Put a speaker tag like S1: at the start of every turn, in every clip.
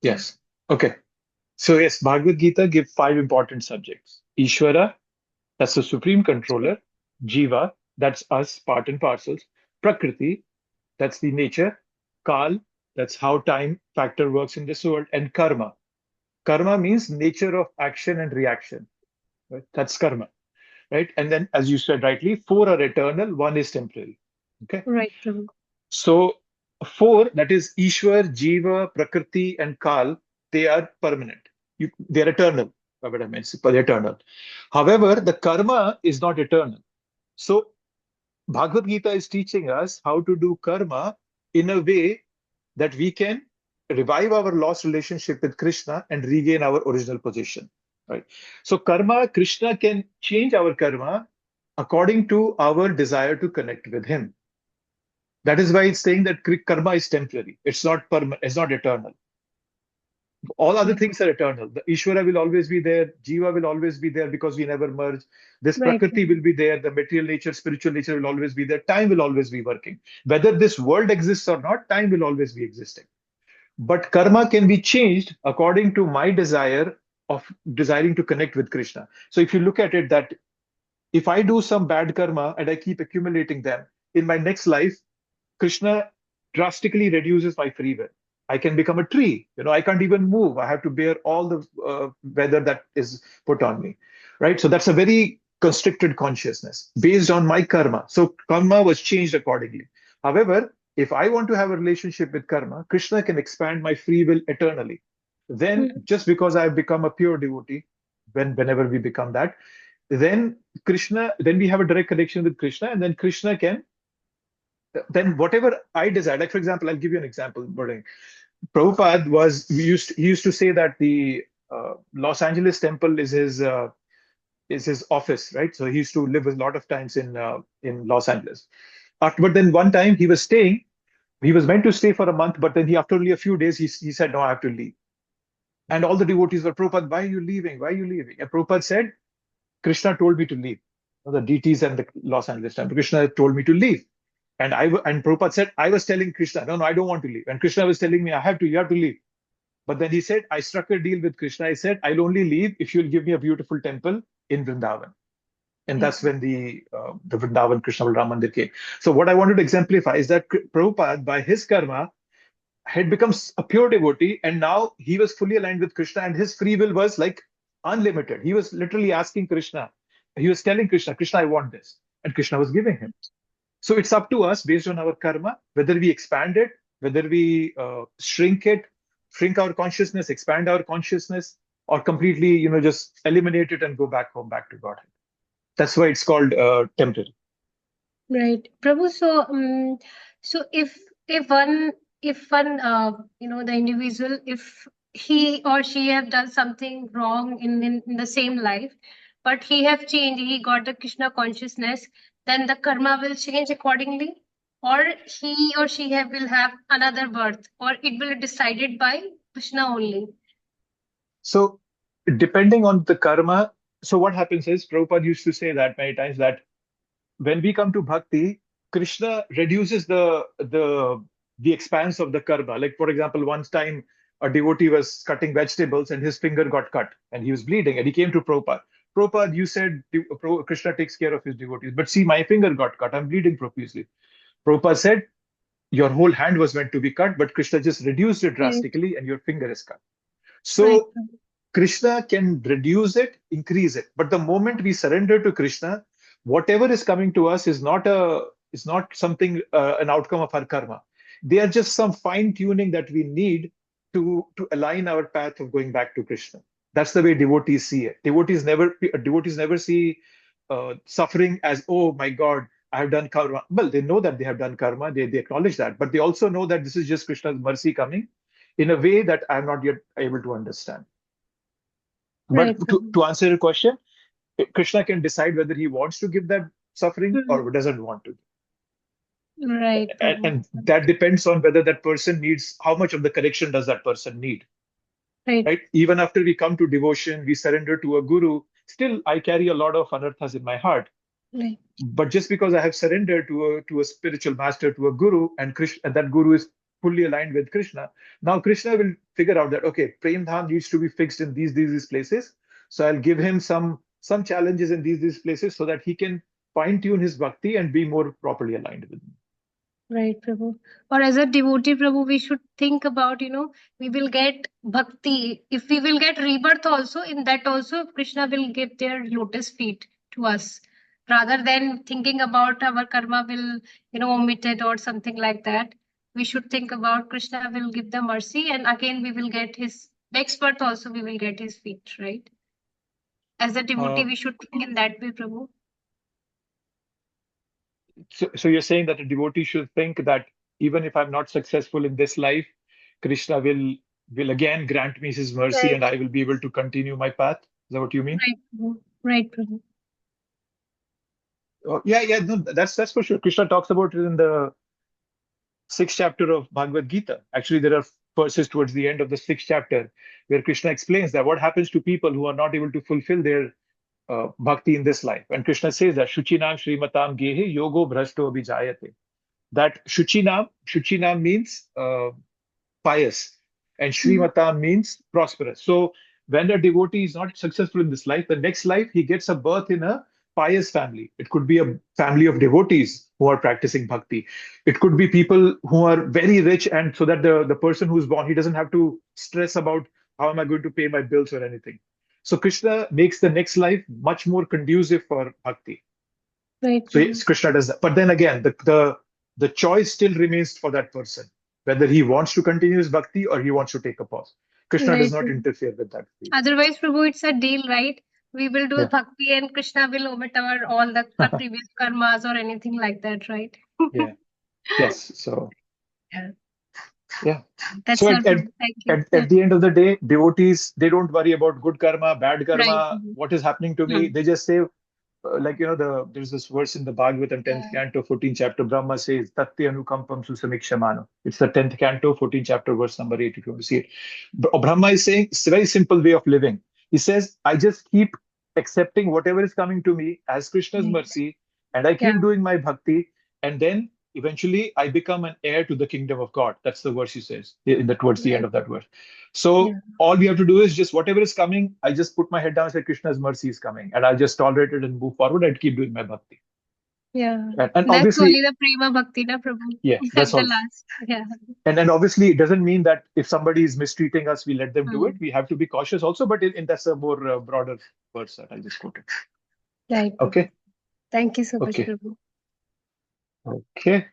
S1: Yes. Okay. So yes, Bhagavad Gita give five important subjects. Ishvara, that's the supreme controller. Jiva, that's us, part and parcels. Prakriti, that's the nature. Kal, that's how time factor works in this world. And karma. Karma means nature of action and reaction. Right? That's karma. Right? And then, as you said rightly, four are eternal, one is temporary. Okay.
S2: Right, Prabhu.
S1: So four, that is Ishwar, Jiva, Prakriti, and Kal, they are permanent. They're eternal. What I meant, they're eternal. However, the karma is not eternal. So Bhagavad Gita is teaching us how to do karma in a way that we can revive our lost relationship with Krishna and regain our original position. Right. So karma, Krishna can change our karma according to our desire to connect with him. That is why it's saying that karma is temporary. It's not permanent. It's not eternal. All other
S2: Right,
S1: things are eternal. The Ishvara will always be there. Jiva will always be there because we never merge. This
S2: right,
S1: Prakriti
S2: Prabhu.
S1: will be there. The material nature, spiritual nature will always be there. Time will always be working. Whether this world exists or not, time will always be existing. But karma can be changed according to my desire of desiring to connect with Krishna. So if you look at it, that if I do some bad karma and I keep accumulating them, in my next life, Krishna drastically reduces my free will. I can become a tree. I can't even move. I have to bear all the weather that is put on me. Right. So that's a very constricted consciousness based on my karma. So karma was changed accordingly. However, if I want to have a relationship with karma, Krishna can expand my free will eternally. Then,
S2: Mhm.
S1: just because I've become a pure devotee, whenever we become that, then we have a direct connection with Krishna, and then Krishna can then whatever I desire. Like for example, I'll give you an example. Burning. Prabhupada he used to say that the Los Angeles temple is his office, right? So he used to live a lot of times in Los Angeles. But then one time he was staying. He was meant to stay for a month, but then after only a few days he said, "No, I have to leave." And all the devotees were, "Prabhupada, why are you leaving? Why are you leaving?" And Prabhupada said, "Krishna told me to leave." The deities and the Los Angeles temple. Krishna told me to leave. And Prabhupada said, I was telling Krishna, no, no, I don't want to leave. And Krishna was telling me, you have to leave. But then he said, I struck a deal with Krishna. I said, I'll only leave if you'll give me a beautiful temple in Vrindavan. And
S2: Right,
S1: that's when the Vrindavan Krishna Balram Mandir came. So what I wanted to exemplify is that Prabhupada, by his karma, had become a pure devotee, and now he was fully aligned with Krishna, and his free will was like unlimited. He was literally asking Krishna. He was telling Krishna, Krishna, I want this. And Krishna was giving him. So it's up to us based on our karma, whether we expand it, whether we shrink it, shrink our consciousness, expand our consciousness, or completely, just eliminate it and go back home, back to Godhead. That's why it's called temporary.
S2: right, Prabhu. So, so if one if one the individual, if he or she have done something wrong in the same life, but he have changed, he got the Krishna consciousness, then the karma will change accordingly, or he or she will have another birth, or it will be decided by Krishna only.
S1: So depending on the karma, so what happens is Prabhupada used to say that many times that when we come to bhakti, Krishna reduces the expanse of the karma. Like for example, one time a devotee was cutting vegetables and his finger got cut and he was bleeding and he came to Prabhupada. Prabhupada, you said Krishna takes care of his devotees, but see, my finger got cut. I'm bleeding profusely. Prabhupada said, your whole hand was meant to be cut, but Krishna just reduced it
S2: Right,
S1: drastically and your finger is cut.
S2: right,
S1: So Krishna can reduce it, increase it. But the moment we surrender to Krishna, whatever is coming to us is not something an outcome of our karma. They are just some fine tuning that we need to align our path of going back to Krishna. That's the way devotees see it. Devotees never see suffering as, oh my God, I have done karma. Well, they know that they have done karma. They acknowledge that, but they also know that this is just Krishna's mercy coming in a way that I'm not yet able to understand. But
S2: right,
S1: to answer your question, Krishna can decide whether he wants to give that suffering or doesn't want to.
S2: right, Prabhu.
S1: And that depends on whether that person needs, how much of the correction does that person need,
S2: Right,
S1: right? Even after we come to devotion, we surrender to a guru, still I carry a lot of anarthas in my heart.
S2: right,
S1: But just because I have surrendered to a spiritual master, to a guru, and Krishna, and that guru is fully aligned with Krishna. Now Krishna will figure out that, okay, Prem Dham needs to be fixed in these places. So I'll give him some challenges in these places so that he can fine tune his bhakti and be more properly aligned with me.
S2: Right, Prabhu. Or as a devotee, Prabhu, we should think about, we will get bhakti. If we will get rebirth also, in that also, Krishna will give their lotus feet to us. Rather than thinking about our karma will, omitted or something like that, we should think about Krishna will give the mercy, and again we will get his next birth also, we will get his feet, right? As a devotee, we should think in that way, Prabhu.
S1: So you're saying that a devotee should think that even if I'm not successful in this life, Krishna will again grant me his mercy,
S2: Right.
S1: and I will be able to continue my path. Is that what you mean?
S2: Right, Prabhu. Right, Prabhu.
S1: Oh, yeah, no, that's for sure. Krishna talks about it in the 6th chapter of Bhagavad Gita. Actually, there are verses towards the end of the 6th chapter where Krishna explains that what happens to people who are not able to fulfill their bhakti in this life. And Krishna says that Shuchinam Srimatam Gehe Yogo Bhrasto Abhijayate. That Shuchinam means pious, and Srimatam means prosperous. So when a devotee is not successful in this life, the next life he gets a birth in a pious family. It could be a family of devotees who are practicing bhakti. It could be people who are very rich, and so that the person who's born, he doesn't have to stress about how am I going to pay my bills or anything. So Krishna makes the next life much more conducive for bhakti.
S2: Right.
S1: So yes, Krishna does that. But then again, the choice still remains for that person, whether he wants to continue his bhakti or he wants to take a pause. Krishna does
S2: Right.
S1: not interfere with that.
S2: Otherwise, Prabhu, it's a deal, right? We will do
S1: Yeah.
S2: bhakti and Krishna will omit our all the previous karmas or anything like that, right?
S1: Yeah. Yes. So
S2: Yeah.
S1: yeah.
S2: That's
S1: So
S2: all, Prabhu. Thank you.
S1: at the end of the day, devotees, they don't worry about good karma, bad
S2: Right,
S1: karma,
S2: Prabhu.
S1: what is happening to me. They just say, there's this verse in the Bhagavatam, 10th canto, 14th chapter. Brahma says, Tatti anukampam susamikshamano. It's the 10th canto, 14th chapter, verse number 8, if you want to see it. Brahma is saying it's a very simple way of living. He says, I just keep accepting whatever is coming to me as Krishna's
S2: Right.
S1: mercy, and I
S2: Yeah.
S1: keep doing my bhakti, and then eventually I become an heir to the kingdom of God. That's the verse he says towards the end of that verse. So
S2: Yeah.
S1: all we have to do is just whatever is coming, I just put my head down and say Krishna's mercy is coming, and I'll just tolerate it and move forward and keep doing my bhakti.
S2: Yeah.
S1: And
S2: That's
S1: obviously,
S2: only the prema bhakti, na Prabhu?
S1: yeah,
S2: At
S1: that's
S2: the
S1: all.
S2: last. Yeah.
S1: And then obviously, it doesn't mean that if somebody is mistreating us, we let them do it.
S2: Mm.
S1: We have to be cautious also, but that's a more broader verse that I just quoted.
S2: Right. Prabhu.
S1: Okay.
S2: Thank you so much,
S1: Okay.
S2: Prabhu.
S1: Okay.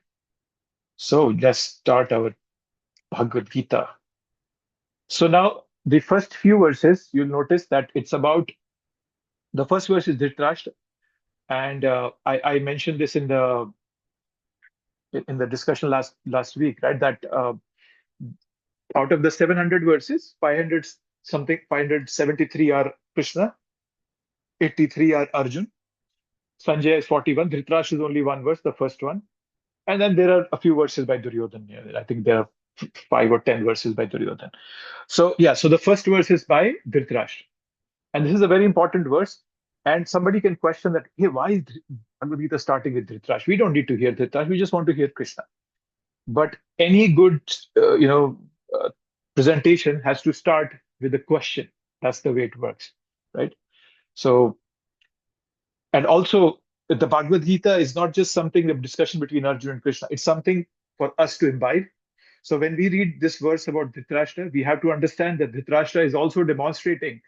S1: So let's start our Bhagavad Gita. So now the first few verses, you'll notice that it's about the first verse is Dhritarashtra, and I mentioned this in the discussion last week, right? That out of the 700 verses, 500 something, 573 are Krishna, 83 are Arjun, Sanjay is 41, Dhritarashtra is only one verse, the first one, and then there are a few verses by Duryodhana. I think there are 5 or 10 verses by Duryodhana. So yeah, so the first verse is by Dhritarashtra. And this is a very important verse. And somebody can question that, hey, why is Bhagavad Gita starting with Dhritarashtra? We don't need to hear Dhritarashtra. We just want to hear Krishna. But any good, presentation has to start with a question. That's the way it works, right? So, and also, the Bhagavad Gita is not just something, the discussion between Arjuna and Krishna. It's something for us to imbibe. So when we read this verse about Dhritarashtra, we have to understand that Dhritarashtra is also demonstrating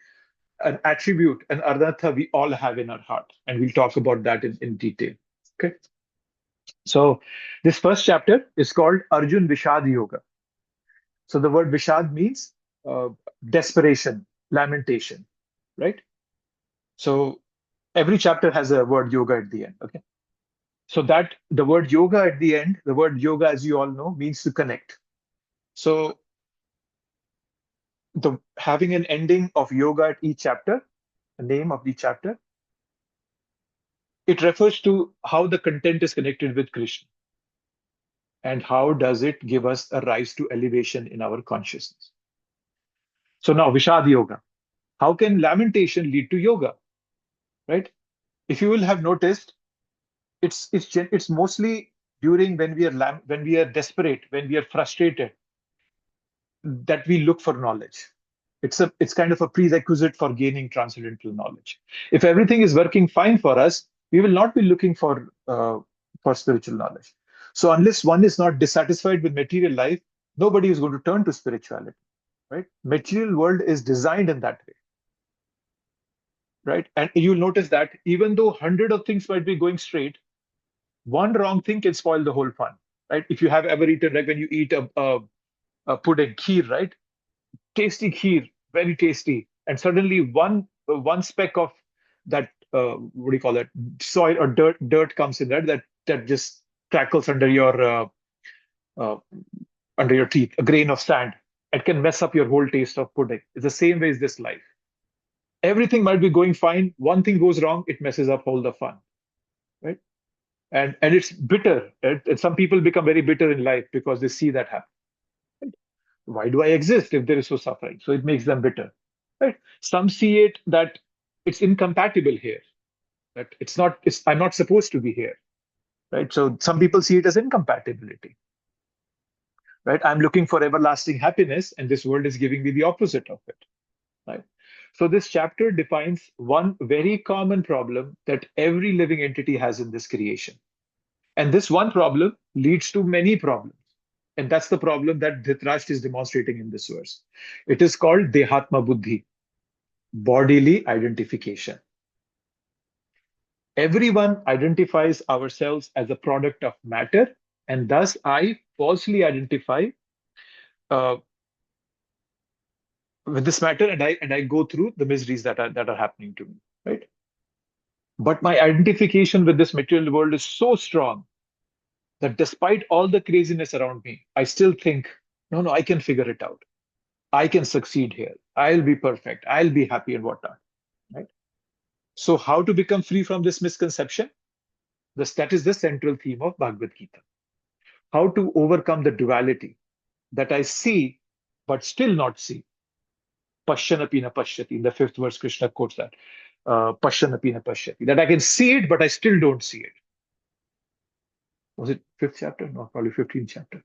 S1: an attribute, an arnatha we all have in our heart. And we'll talk about that in detail. Okay. So this first chapter is called Arjun Vishad Yoga. So the word Vishad means desperation, lamentation, right? So every chapter has a word yoga at the end. Okay. So that the word yoga at the end, the word yoga, as you all know, means to connect. So having an ending of yoga at each chapter, the name of the chapter, it refers to how the content is connected with Krishna and how does it give us a rise to elevation in our consciousness. So now Vishad Yoga. How can lamentation lead to yoga? Right? If you will have noticed, it's mostly during when we are desperate, when we are frustrated, that we look for knowledge. It's kind of a prerequisite for gaining transcendental knowledge. If everything is working fine for us, we will not be looking for spiritual knowledge. So unless one is not dissatisfied with material life, nobody is going to turn to spirituality, right? Material world is designed in that way, right? And you'll notice that even though 100 of things might be going straight, one wrong thing can spoil the whole fun, right? If you have ever eaten, like when you eat a pudding, kheer, right? Tasty kheer, very tasty, and suddenly one speck of that what do you call it, soil or dirt comes in there that just crackles uh, under your teeth, a grain of sand. It can mess up your whole taste of pudding. It's the same way as this life. Everything might be going fine. One thing goes wrong, it messes up all the fun, right? And it's bitter. And some people become very bitter in life because they see that happen. Right? Why do I exist if there is no suffering? So it makes them bitter, right? Some see it that it's incompatible here, that I'm not supposed to be here, right? So some people see it as incompatibility, right? I'm looking for everlasting happiness, and this world is giving me the opposite of it, right? So this chapter defines one very common problem that every living entity has in this creation. And this one problem leads to many problems. And that's the problem that Dhritarashtra is demonstrating in this verse. It is called Dehatma Buddhi, bodily identification. Everyone identifies ourselves as a product of matter, and thus I falsely identify uh, with this matter, and I go through the miseries that are happening to me, right? But my identification with this material world is so strong that despite all the craziness around me, I still think, no, no, I can figure it out. I can succeed here. I'll be perfect. I'll be happy and whatnot, right? So how to become free from this misconception? That is the central theme of Bhagavad Gita. How to overcome the duality that I see but still not see. Pashyanapi na pashyati. In the fifth verse, Krishna quotes that. Pashyanapi na pashyati. That I can see it, but I still don't see it. Was it fifth chapter? No, probably 15th chapter.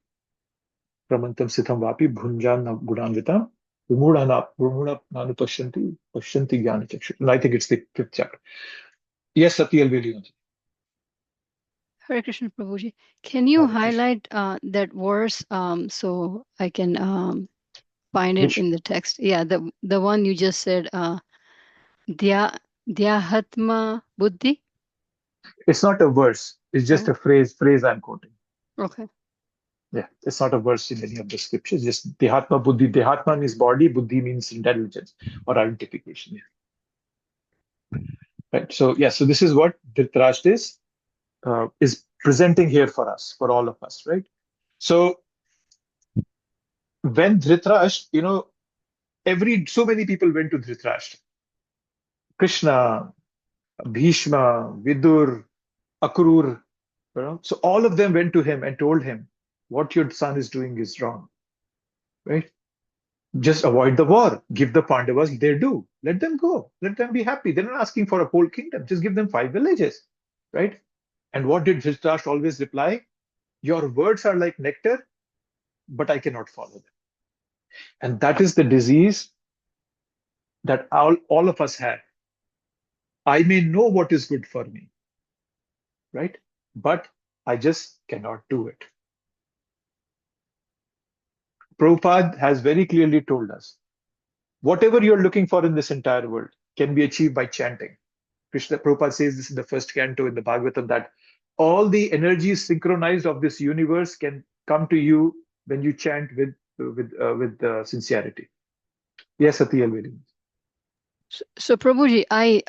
S1: Pramantam sitham vapi bhunjan gudanvitam vimudha nanu pashyanti jnana chakshu. And I think it's the fifth chapter. Yes, Satyal Veli.
S3: Hare Krishna Prabhuji. Can you highlight that verse so I can find it in the text? Yeah, the one you just said, Dhyahatma Buddhi.
S1: It's not a verse. It's just a phrase I'm quoting.
S3: Okay.
S1: Yeah, it's not a verse in any of the scriptures. Just Dehatma Buddhi. Dehatma means body. Buddhi means intelligence or identification. Yeah. Right. So yeah. So this is what Dhritarashtra is presenting here for us, for all of us, right? So when Dhritarashtra, so many people went to Dhritarashtra. Krishna, Bhishma, Vidur, Akrur, so all of them went to him and told him, what your son is doing is wrong, right? Just avoid the war. Give the Pandavas their due. Let them go. Let them be happy. They're not asking for a whole kingdom. Just give them 5 villages, right? And what did Dhritarashtra always reply? Your words are like nectar, but I cannot follow them. And that is the disease that all of us have. I may know what is good for me, right? But I just cannot do it. Prabhupada has very clearly told us, whatever you're looking for in this entire world can be achieved by chanting. Krishna Prabhupada says this in the first canto in the Bhagavatam, that all the energies synchronized of this universe can come to you when you chant with sincerity. Yes, Satya Alvedi.
S3: So Prabhuji, I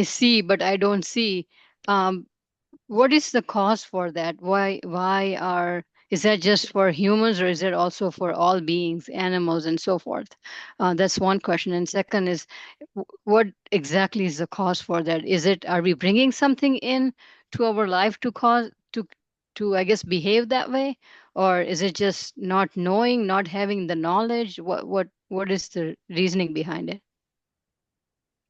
S3: see, but I don't see. What is the cause for that? Is that just for humans, or is it also for all beings, animals, and so forth? That's one question. And second is, what exactly is the cause for that? Are we bringing something in to our life to I guess behave that way, or is it just not knowing, not having the knowledge? What is the reasoning behind it?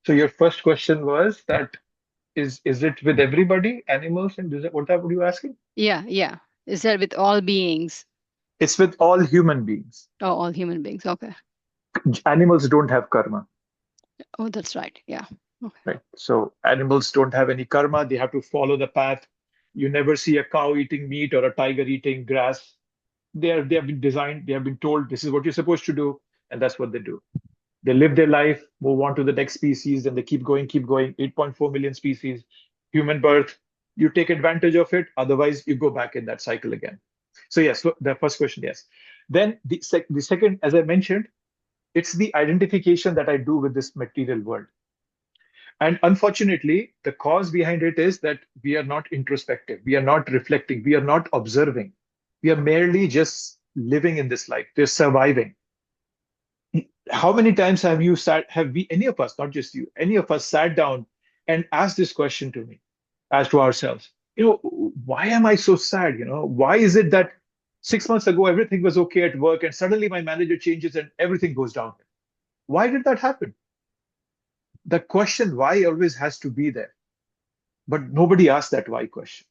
S1: So your first question was that Is it with everybody, animals, and what are you asking?
S3: Yeah. Is that with all beings?
S1: It's with all human beings.
S3: Oh, all human beings. Okay.
S1: Animals don't have karma,
S3: Oh, that's right. Yeah. Okay.
S1: right? So animals don't have any karma. They have to follow the path. You never see a cow eating meat or a tiger eating grass. They have been designed. They have been told this is what you're supposed to do, and that's what they do. They live their life, move on to the next species, and they keep going, keep going. 8.4 million species, human birth. You take advantage of it, otherwise you go back in that cycle again. So yes, so the first question, yes. Then the second, as I mentioned, it's the identification that I do with this material world. And unfortunately, the cause behind it is that we are not introspective, we are not reflecting, we are not observing. We are merely just living in this life, we're surviving. How many times have we, any of us, not just you, any of us sat down and asked this question to me, as to ourselves? Why am I so sad? Why is it that 6 months ago everything was okay at work and suddenly my manager changes and everything goes down? Why did that happen? The question why always has to be there, but nobody asks that why question.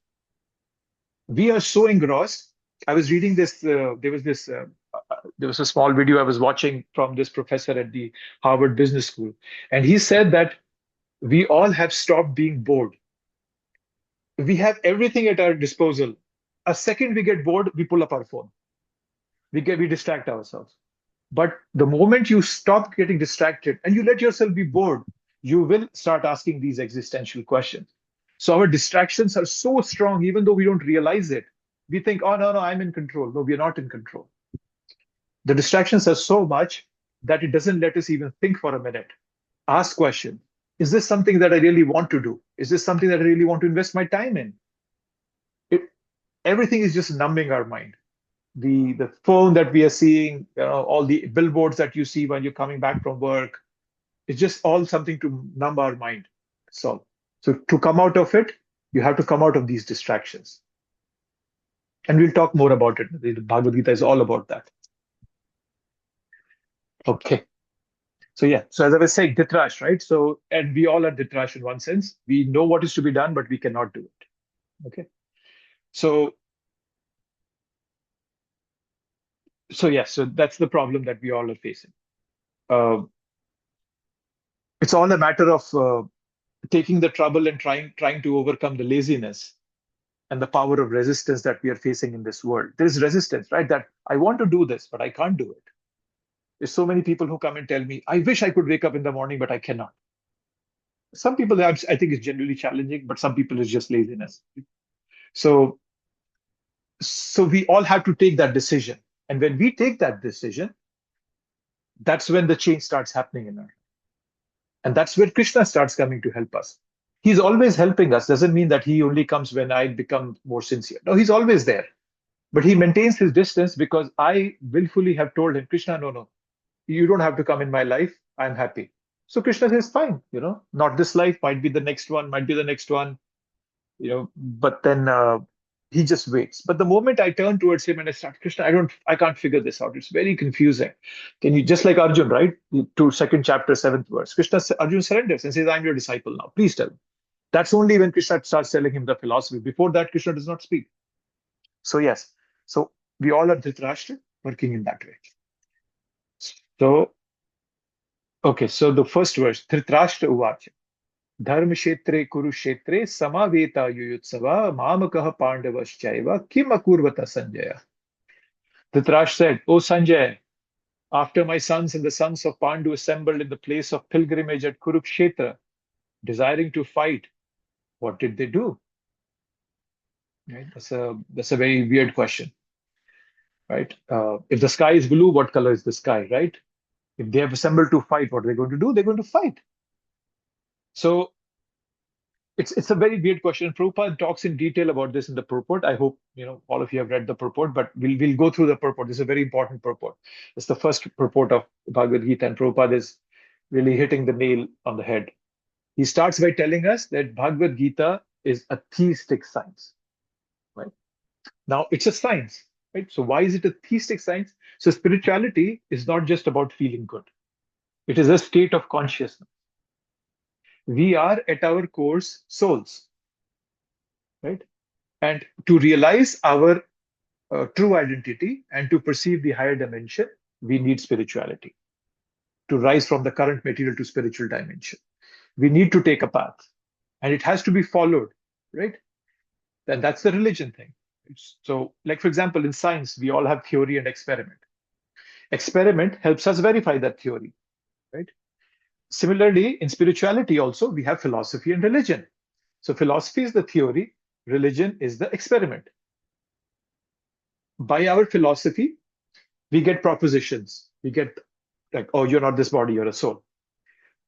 S1: We are so engrossed. I was reading this. There was a small video I was watching from this professor at the Harvard Business School, and he said that we all have stopped being bored. We have everything at our disposal. A second we get bored, we pull up our phone. We distract ourselves. But the moment you stop getting distracted and you let yourself be bored, you will start asking these existential questions. So our distractions are so strong, even though we don't realize it. We think, oh, no, I'm in control. No, we're not in control. The distractions are so much that it doesn't let us even think for a minute. Ask question. Is this something that I really want to do? Is this something that I really want to invest my time in? Everything is just numbing our mind. The phone that we are seeing, all the billboards that you see while you're coming back from work, it's just all something to numb our mind. So to come out of it, you have to come out of these distractions. And we'll talk more about it. The Bhagavad Gita is all about that. Okay. So yeah, so as I was saying, Dhritarashtra, right? So, and we all are Dhritarashtra in one sense. We know what is to be done, but we cannot do it. Okay. So yes, so that's the problem that we all are facing. It's all a matter of taking the trouble and trying to overcome the laziness and the power of resistance that we are facing in this world. There is resistance, right? That I want to do this, but I can't do it. There's so many people who come and tell me, I wish I could wake up in the morning, but I cannot. Some people, I think, it's generally challenging, but some people it's just laziness. So we all have to take that decision. And when we take that decision, that's when the change starts happening in our life. And that's where Krishna starts coming to help us. He's always helping us. Doesn't mean that he only comes when I become more sincere. No, he's always there. But he maintains his distance because I willfully have told him, Krishna, no, you don't have to come in my life. I'm happy. So Krishna says, fine, not this life, might be the next one, but then he just waits. But the moment I turn towards him and I start, Krishna, I can't figure this out. It's very confusing. Can you, just like Arjun, right? To second chapter, 7th verse, Arjun surrenders and says, I'm your disciple now. Please tell me. That's only when Krishna starts telling him the philosophy. Before that, Krishna does not speak. So yes, so we all are Dhritarashtra working in that way. So, okay, so the first verse, Dhritarashtra Uvacha. Dharma Kshetre Kurukshetre Samaveta Yuyutsava Mamakaha Pandavaschaiva Kim Akurvata Sanjaya. Dhritarashtra said, O Sanjay, after my sons and the sons of Pandu assembled in the place of pilgrimage at Kurukshetra, desiring to fight, what did they do? Right? That's a very weird question. Right? If the sky is blue, what color is the sky? Right? If they have assembled to fight, what are they going to do? They're going to fight. So it's a very weird question. Prabhupada talks in detail about this in the purport. I hope all of you have read the purport, but we'll go through the purport. This is a very important purport. It's the first purport of Bhagavad Gita, and Prabhupada is really hitting the nail on the head. He starts by telling us that Bhagavad Gita is a theistic science. Right? Now, it's a science. Right? So why is it a theistic science? So spirituality is not just about feeling good. It is a state of consciousness. We are at our cores souls, right? And to realize our true identity and to perceive the higher dimension, we need spirituality to rise from the current material to spiritual dimension. We need to take a path, and it has to be followed, right? Then that's the religion thing. So, like for example, in science, we all have theory and experiment. Experiment helps us verify that theory, right? Similarly, in spirituality also, we have philosophy and religion. So philosophy is the theory, religion is the experiment. By our philosophy, we get propositions. We get like, oh, you're not this body, you're a soul.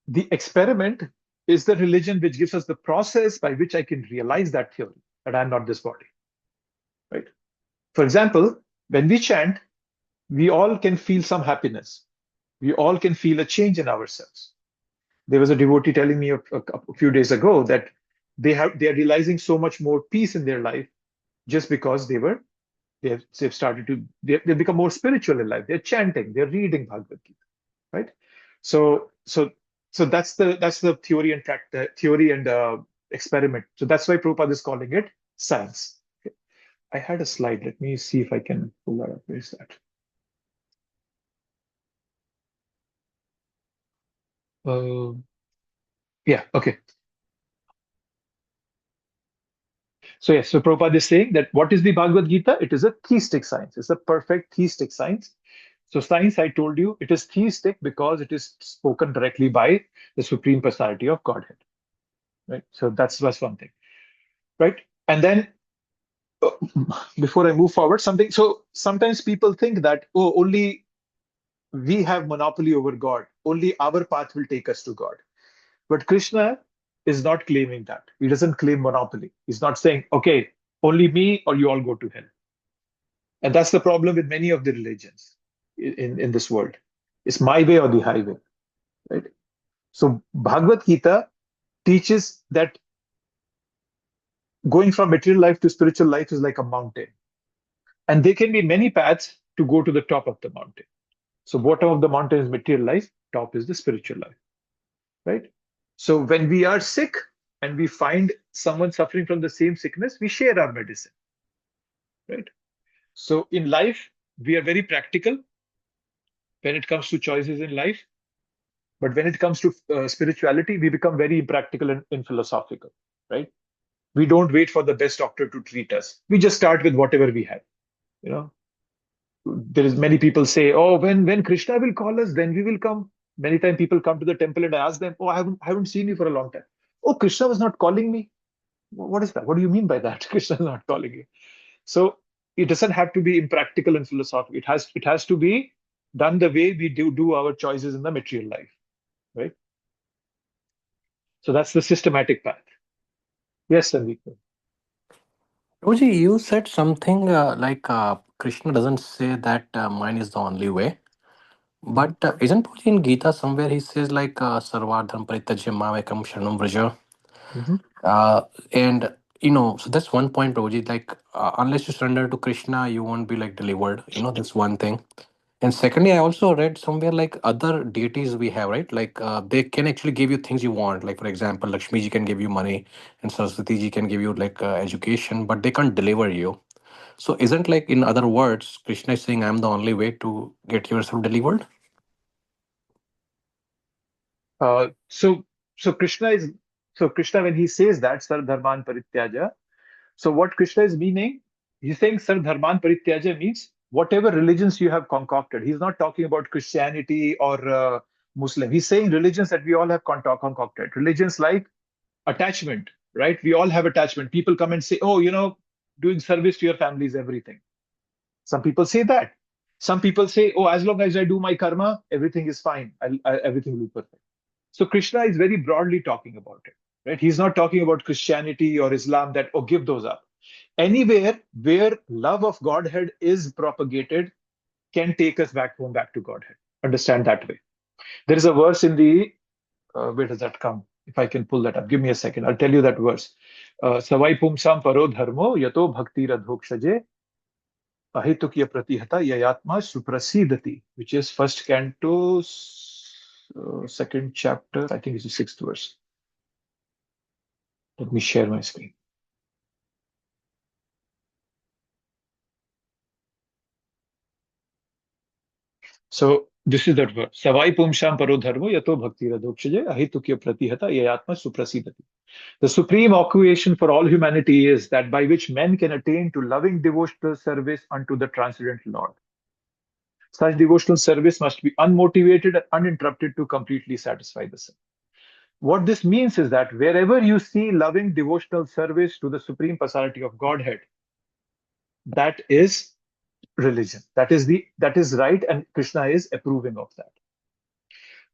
S1: The experiment is the religion which gives us the process by which I can realize that theory, that I'm not this body, right? For example, when we chant, we all can feel some happiness. We all can feel a change in ourselves. There was a devotee telling me a few days ago that they are realizing so much more peace in their life just because they've started to they've become more spiritual in life. They're chanting, they're reading Bhagavad Gita, right? So that's the theory and experiment. So that's why Prabhupada is calling it science. Okay. I had a slide. Let me see if I can pull that up. Where is that? Yeah, okay. So yes, so Prabhupada is saying that what is the Bhagavad Gita? It is a theistic science. It's a perfect theistic science. So science, I told you, it is theistic because it is spoken directly by the Supreme Personality of Godhead. Right. So that's one thing. Right. And then uh, before I move forward, something. So sometimes people think that, oh, only we have monopoly over God. Only our path will take us to God. But Krishna is not claiming that. He doesn't claim monopoly. He's not saying, okay, only me or you all go to hell. And that's the problem with many of the religions in this world. It's my way or the highway, right? So Bhagavad Gita teaches that going from material life to spiritual life is like a mountain. And there can be many paths to go to the top of the mountain. So bottom of the mountain is material life, top is the spiritual life, right? So when we are sick and we find someone suffering from the same sickness, we share our medicine, right? So in life, we are very practical when it comes to choices in life. But when it comes to spirituality, we become very impractical and philosophical, right? We don't wait for the best doctor to treat us. We just start with whatever we have. You know, there is many people say, "Oh, when Krishna will call us, then we will come." Many times people come to the temple and I ask them, "Oh, I haven't seen you for a long time." "Oh, Krishna was not calling me." What is that? What do you mean by that? Krishna is not calling you. So it doesn't have to be impractical and philosophical. It has to be done the way we do our choices in the material life, right? So that's the systematic path. Yes, Sandeep.
S4: Roji, you said something like Krishna doesn't say that mine is the only way. But isn't Puji in Gita somewhere he says like Sarvardham Parityajya Mamekam Sharanam Vraja?
S1: Mhm.
S4: And so that's one point, Roji. Like unless you surrender to Krishna, you won't be like delivered. That's one thing. And secondly, I also read somewhere like other deities we have, right? Like they can actually give you things you want. Like for example, Lakshmi ji can give you money, and Saraswati ji can give you like education, but they can't deliver you. So isn't like in other words, Krishna is saying, "I'm the only way to get yourself delivered."
S1: Uh, so Krishna when he says that Sar Dharman Parityaja, so what Krishna is meaning, he's saying Sar Dharman Parityaja means whatever religions you have concocted. He's not talking about Christianity or Muslim. He's saying religions that we all have concocted. Religions like attachment, right? We all have attachment. People come and say, oh, doing service to your family is everything. Some people say that. Some people say, oh, as long as I do my karma, everything is fine. Everything will be perfect. So Krishna is very broadly talking about it, right? He's not talking about Christianity or Islam that, oh, give those up. Anywhere where love of Godhead is propagated can take us back home, back to Godhead. Understand that way. There is a verse in the, where does that come? If I can pull that up, give me a second. I'll tell you that verse. Savai pumsam paro dharmo yato bhakti radhokshaje ahetukya pratihata yayatma suprasidati, which is first canto, second chapter. I think it's the sixth verse. Let me share my screen. So this is that verse. Savai pumsham paro dharmo yato bhakti radokshaya ahitukya pratihata yayatma suprasidati. The supreme occupation for all humanity is that by which men can attain to loving devotional service unto the transcendental Lord. Such devotional service must be unmotivated and uninterrupted to completely satisfy the self. What this means is that wherever you see loving devotional service to the Supreme Personality of Godhead, that is religion. That is right, and Krishna is approving of that.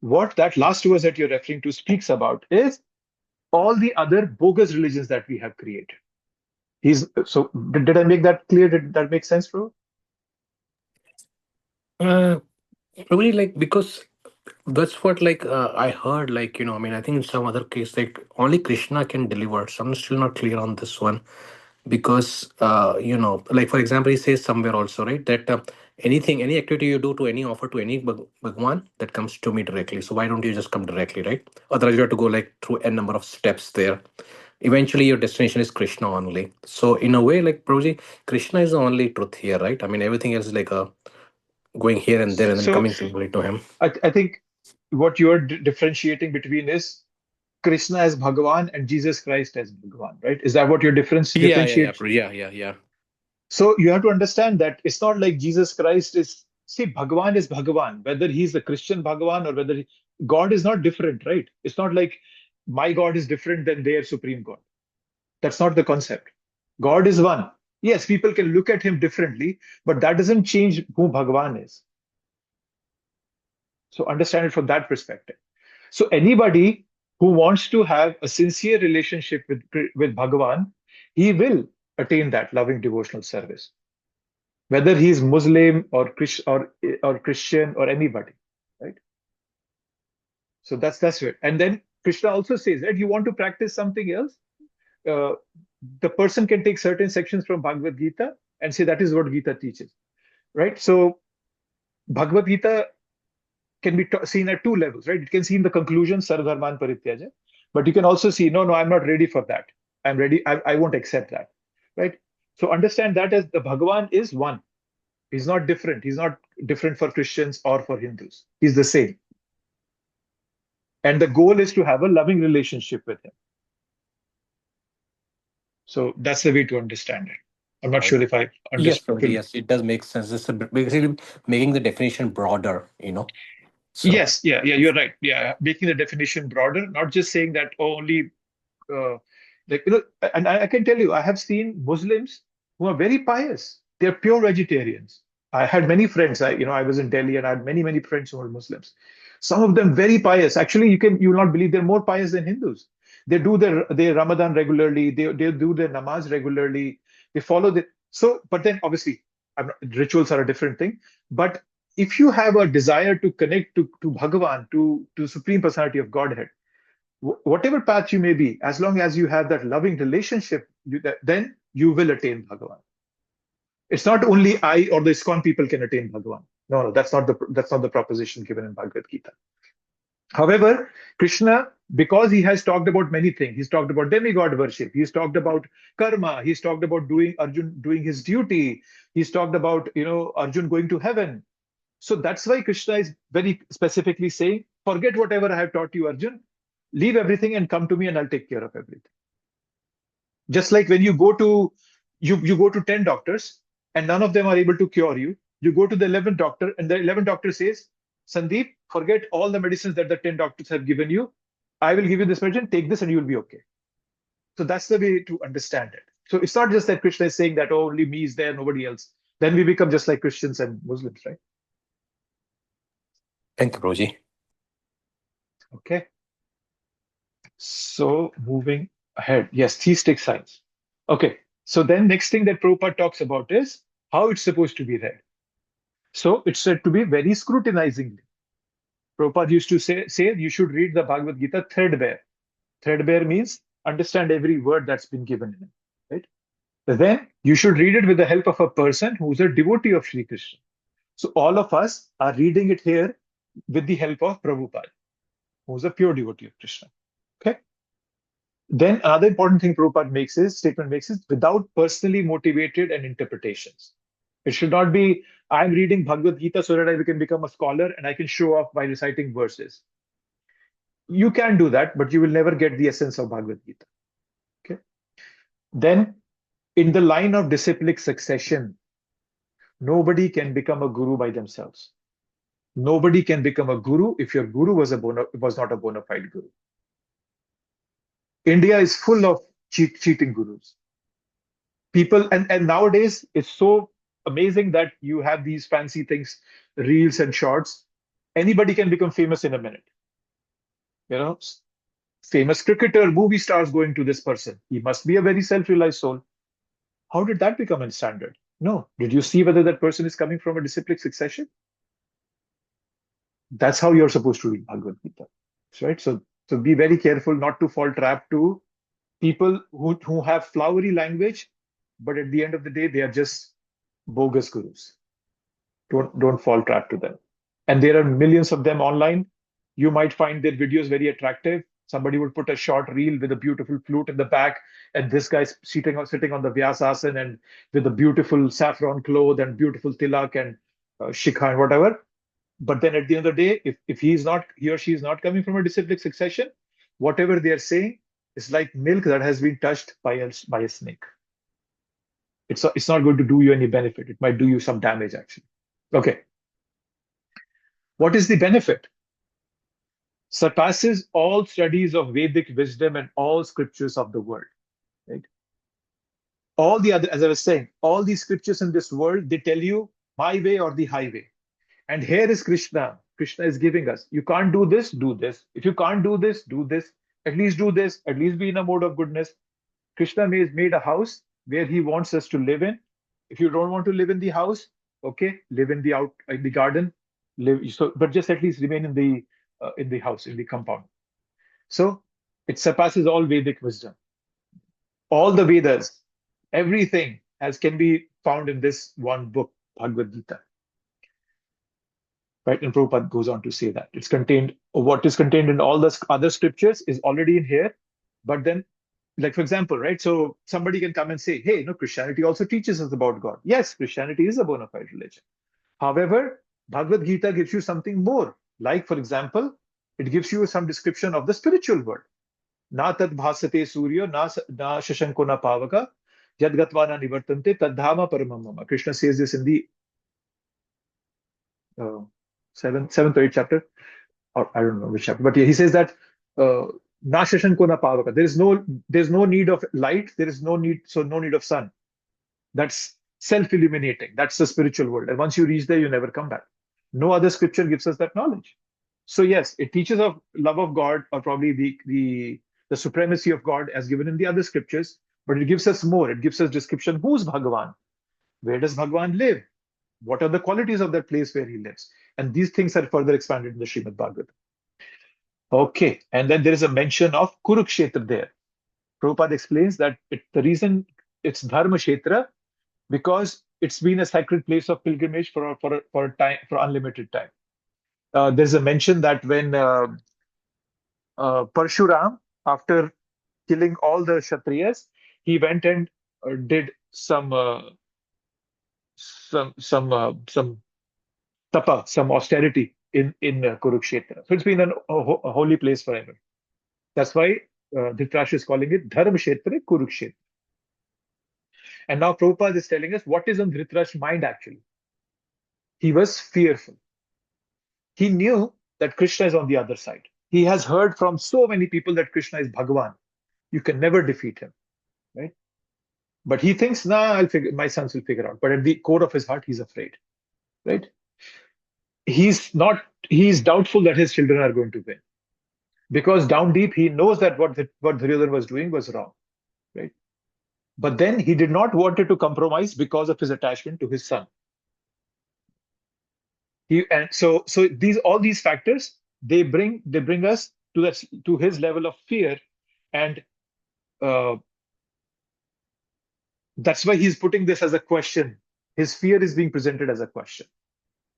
S1: What that last verse that you're referring to speaks about is all the other bogus religions that we have created. Did I make that clear? Did that make sense, bro?
S4: Probably like because that's what like I heard, like, I mean, I think in some other case, like only Krishna can deliver. So I'm still not clear on this one because like for example, he says somewhere also, right, that any activity you do to any offer to any Bhagwan, that comes to me directly. So why don't you just come directly, right? Otherwise you have to go like through a number of steps there. Eventually your destination is Krishna only. So in a way, like Prabhuji, Krishna is the only truth here, right? I mean, everything else is like a going here and there and then
S1: So
S4: coming simply to him.
S1: I think what you're differentiating between is Krishna as Bhagavan and Jesus Christ as Bhagavan, right? Is that what you're differentiate?
S4: Yeah.
S1: So you have to understand that it's not like Jesus Christ is, see, Bhagavan is Bhagavan, whether he's the Christian Bhagavan or whether God is not different, right? It's not like my God is different than their supreme God. That's not the concept. God is one. Yes, people can look at him differently, but that doesn't change who Bhagavan is. So understand it from that perspective. So anybody who wants to have a sincere relationship with Bhagavan, he will attain that loving devotional service, whether he's Muslim or Christian or anybody, right? So that's it. And then Krishna also says that you want to practice something else, uh, the person can take certain sections from Bhagavad Gita and say that is what Gita teaches, right? So Bhagavad Gita can be seen at two levels, right? It can see in the conclusion, Sarvadharman Parityaja, but you can also see, no, I'm not ready for that. I'm ready. I won't accept that, right? So understand that as the Bhagavan is one. He's not different. He's not different for Christians or for Hindus. He's the same. And the goal is to have a loving relationship with him. So that's the way to understand it. I'm not
S4: Right.
S1: sure if I
S4: Yes,
S1: understood.
S4: Prabhuji, yes, it does make sense. It's basically making the definition broader. So
S1: Yes, yeah, you're right. Yeah, making the definition broader, not just saying that only, uh, like, and I can tell you, I have seen Muslims who are very pious. They're pure vegetarians. I had many friends. I was in Delhi and I had many friends who were Muslims. Some of them very pious. Actually, you will not believe they're more pious than Hindus. They do their Ramadan regularly. They do their namaz regularly. They follow the but then obviously, rituals are a different thing. But if you have a desire to connect to Bhagavan, to Supreme Personality of Godhead, whatever path you may be, as long as you have that loving relationship, then you will attain Bhagavan. It's not only I or the ISKCON people can attain Bhagavan. No, that's not the proposition given in Bhagavad Gita. However, Krishna, because he has talked about many things, he's talked about demigod worship, he's talked about karma, he's talked about Arjun doing his duty, he's talked about Arjun going to heaven. So that's why Krishna is very specifically saying, forget whatever I have taught you, Arjun. Leave everything and come to me and I'll take care of everything. Just like when you go to 10 doctors and none of them are able to cure you, you go to the 11th doctor and the 11th doctor says, Sandeep, forget all the medicines that the 10 doctors have given you. I will give you this medicine, take this and you'll be okay. So that's the way to understand it. So it's not just that Krishna is saying that, oh, only me is there, nobody else. Then we become just like Christians and Muslims, right?
S4: thank you, Prabhuji.
S1: Okay. So moving ahead. Yes, theistic science. Okay. So then next thing that Prabhupada talks about is how it's supposed to be read. So it's said to be very scrutinizingly. Prabhupada used to say you should read the Bhagavad Gita threadbare. Threadbare means understand every word that's been given in it, right? Then you should read it with the help of a person who's a devotee of Sri Krishna. So all of us are reading it here with the help of Prabhupada, who's a pure devotee of Krishna. Okay. Then another important thing Prabhupada statement makes is without personally motivated and interpretations. It should not be, I'm reading Bhagavad Gita so that I can become a scholar and I can show off by reciting verses. You can do that, but you will never get the essence of Bhagavad Gita. Okay. Then, in the line of disciplic succession, nobody can become a guru by themselves. Nobody can become a guru if your guru was not a bona fide guru. India is full of cheating gurus. People, and nowadays it's so amazing that you have these fancy things, reels and shorts. Anybody can become famous in a minute. You know, famous cricketer, movie stars going to this person. He must be a very self-realized soul. How did that become a standard? No. Did you see whether that person is coming from a disciplic succession? That's how you're supposed to read Bhagavad Gita, right? So be very careful not to fall trap to people who have flowery language, but at the end of the day, they are just bogus gurus. Don't fall trap to them. And there are millions of them online. You might find their videos very attractive. Somebody would put a short reel with a beautiful flute in the back, and this guy's sitting on the Vyasasana and with a beautiful saffron cloth and beautiful tilak and shikha and whatever. But then at the end of the day, if he or she is not coming from a disciplic succession, whatever they are saying is like milk that has been touched by a snake. It's not going to do you any benefit. It might do you some damage, actually. Okay. What is the benefit? Surpasses all studies of Vedic wisdom and all scriptures of the world. Right? All the other, as I was saying, all these scriptures in this world, they tell you my way or the highway. And here is Krishna. Krishna is giving us, you can't do this, do this. If you can't do this, do this. At least do this. At least be in a mode of goodness. Krishna made a house where he wants us to live in. If you don't want to live in the house, okay, live in the garden. But just at least remain in the house, in the compound. So it surpasses all Vedic wisdom. All the Vedas, everything can be found in this one book, Bhagavad Gita. Right? And Prabhupada goes on to say that what is contained in all the other scriptures is already in here. But then, like for example, right? So somebody can come and say, hey, Christianity also teaches us about God. Yes, Christianity is a bona fide religion. However, Bhagavad Gita gives you something more. Like, for example, it gives you some description of the spiritual world. Na tad bhasate surya, na shashanko na pavaka, yad gatva na nivartante, tadhama paramam mama. Krishna says this in the seventh or eighth chapter, or I don't know which chapter, but he says that na shashanko na pavaka. There's no need of light. There is no need of sun. That's self-illuminating. That's the spiritual world. And once you reach there, you never come back. No other scripture gives us that knowledge. So yes, it teaches of love of God, or probably the supremacy of God as given in the other scriptures, but it gives us more. It gives us description. Who's Bhagavan? Where does Bhagavan live? What are the qualities of that place where he lives? And these things are further expanded in the Srimad Bhagavatam. Okay, and then there is a mention of Kurukshetra there. Prabhupada explains that the reason it's Dharma Kshetra, because it's been a sacred place of pilgrimage for unlimited time. There's a mention that when Parshuram, after killing all the Kshatriyas, he went and did some tapa, some austerity in Kurukshetra. So it's been a holy place forever. That's why Dhritarashtra is calling it Dharma Kshetra Kurukshetra. And now Prabhupada is telling us what is on Dhritarashtra's mind actually. He was fearful. He knew that Krishna is on the other side. He has heard from so many people that Krishna is Bhagavan. You can never defeat him, right? But he thinks, my sons will figure out. But at the core of his heart, he's afraid, right? He's doubtful that his children are going to win. Because down deep, he knows that what Duryodhana was doing was wrong, right? But then he did not want to compromise because of his attachment to his son. So all these factors, they bring us to his level of fear, and that's why he's putting this as a question. His fear is being presented as a question.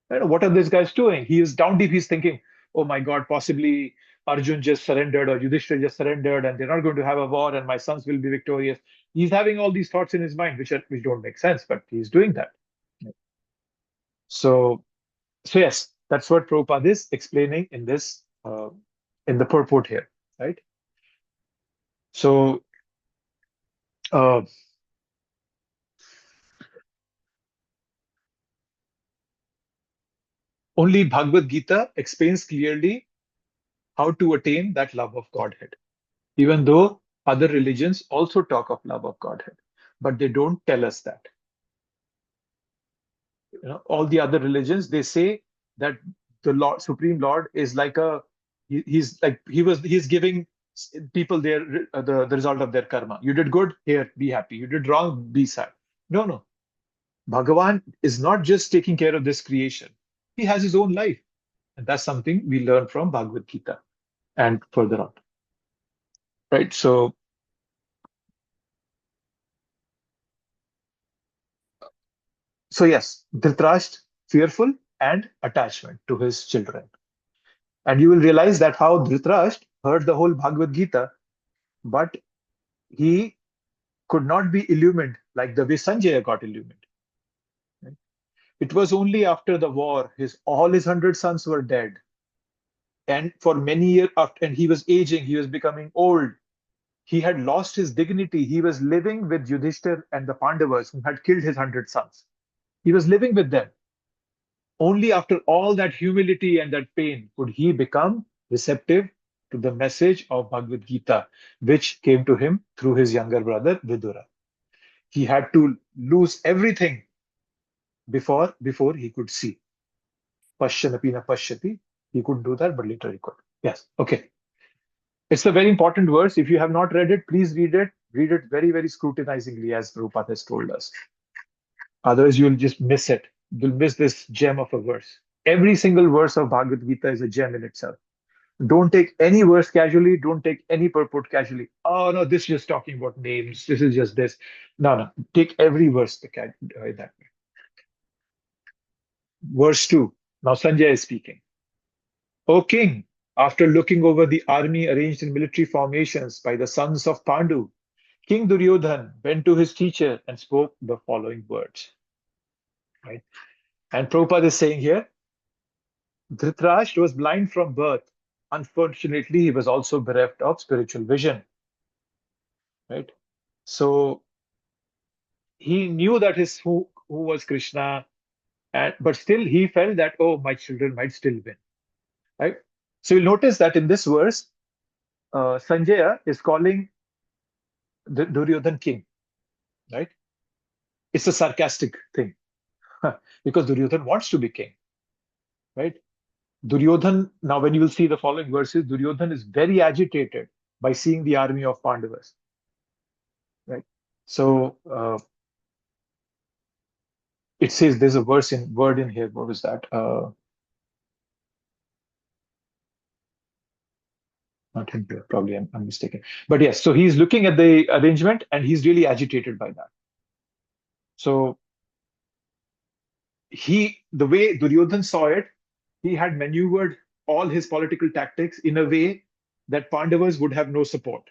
S1: What are these guys doing? He is down deep. He's thinking, oh my God, possibly Arjun just surrendered or Yudhishthira just surrendered and they're not going to have a war and my sons will be victorious. He's having all these thoughts in his mind, which don't make sense, but he's doing that. So, yes, that's what Prabhupada is explaining in this, in the purport here, right? So, only Bhagavad Gita explains clearly how to attain that love of Godhead, even though other religions also talk of love of Godhead, but they don't tell us that. All the other religions, they say that the Lord, Supreme Lord, is like he's giving people the result of their karma. You did good, here, be happy. You did wrong, be sad. No. Bhagavan is not just taking care of this creation. He has his own life. And that's something we learn from Bhagavad Gita and further on. Right? So yes, Dhritarashtra, fearful and attachment to his children. And you will realize that how Dhritarashtra heard the whole Bhagavad Gita, but he could not be illumined like the way Sanjaya got illumined. Right? It was only after the war, all his 100 sons were dead. And for many years after, and he was aging, he was becoming old. He had lost his dignity. He was living with Yudhishthir and the Pandavas who had killed his 100 sons. He was living with them. Only after all that humility and that pain could he become receptive to the message of Bhagavad Gita, which came to him through his younger brother Vidura. He had to lose everything before he could see. Pashyanapi na pashyati. He couldn't do that, but later he could. Yes. Okay. It's a very important verse. If you have not read it, please read it. Read it very, very scrutinizingly, as Prabhupada has told us. Otherwise, you'll just miss it. You'll miss this gem of a verse. Every single verse of Bhagavad Gita is a gem in itself. Don't take any verse casually. Don't take any purport casually. Oh, no, this is just talking about names. This is just this. No. Take every verse that way. Verse 2. Now Sanjay is speaking. O king, after looking over the army arranged in military formations by the sons of Pandu, King Duryodhan went to his teacher and spoke the following words. Right? And Prabhupada is saying here, Dhritarashtra was blind from birth. Unfortunately, he was also bereft of spiritual vision. Right? So he knew that who was Krishna, but still he felt that, oh, my children might still win. Right? So you'll notice that in this verse, Sanjaya is calling the Duryodhan king. Right? It's a sarcastic thing because Duryodhan wants to be king. Right? Duryodhan, now when you will see the following verses, Duryodhan is very agitated by seeing the army of Pandavas. Right? So it says there's a word in here. What was that? Not him, probably I'm mistaken. But yes, so he's looking at the arrangement and he's really agitated by that. So the way Duryodhan saw it, he had maneuvered all his political tactics in a way that Pandavas would have no support.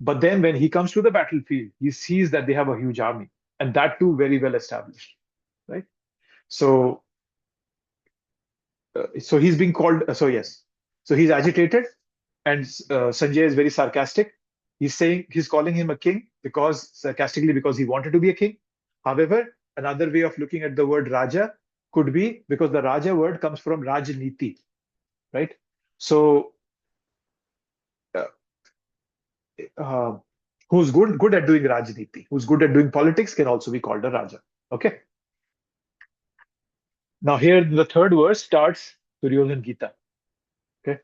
S1: But then when he comes to the battlefield, he sees that they have a huge army, and that too very well established, right? So he's being called. So he's agitated, and Sanjay is very sarcastic. He's calling him a king sarcastically because he wanted to be a king. However, another way of looking at the word Raja could be because the Raja word comes from Rajniti, right? So who's good at doing Rajniti, who's good at doing politics can also be called a Raja. Okay. Now here the third verse starts Duryodhan Gita. Okay.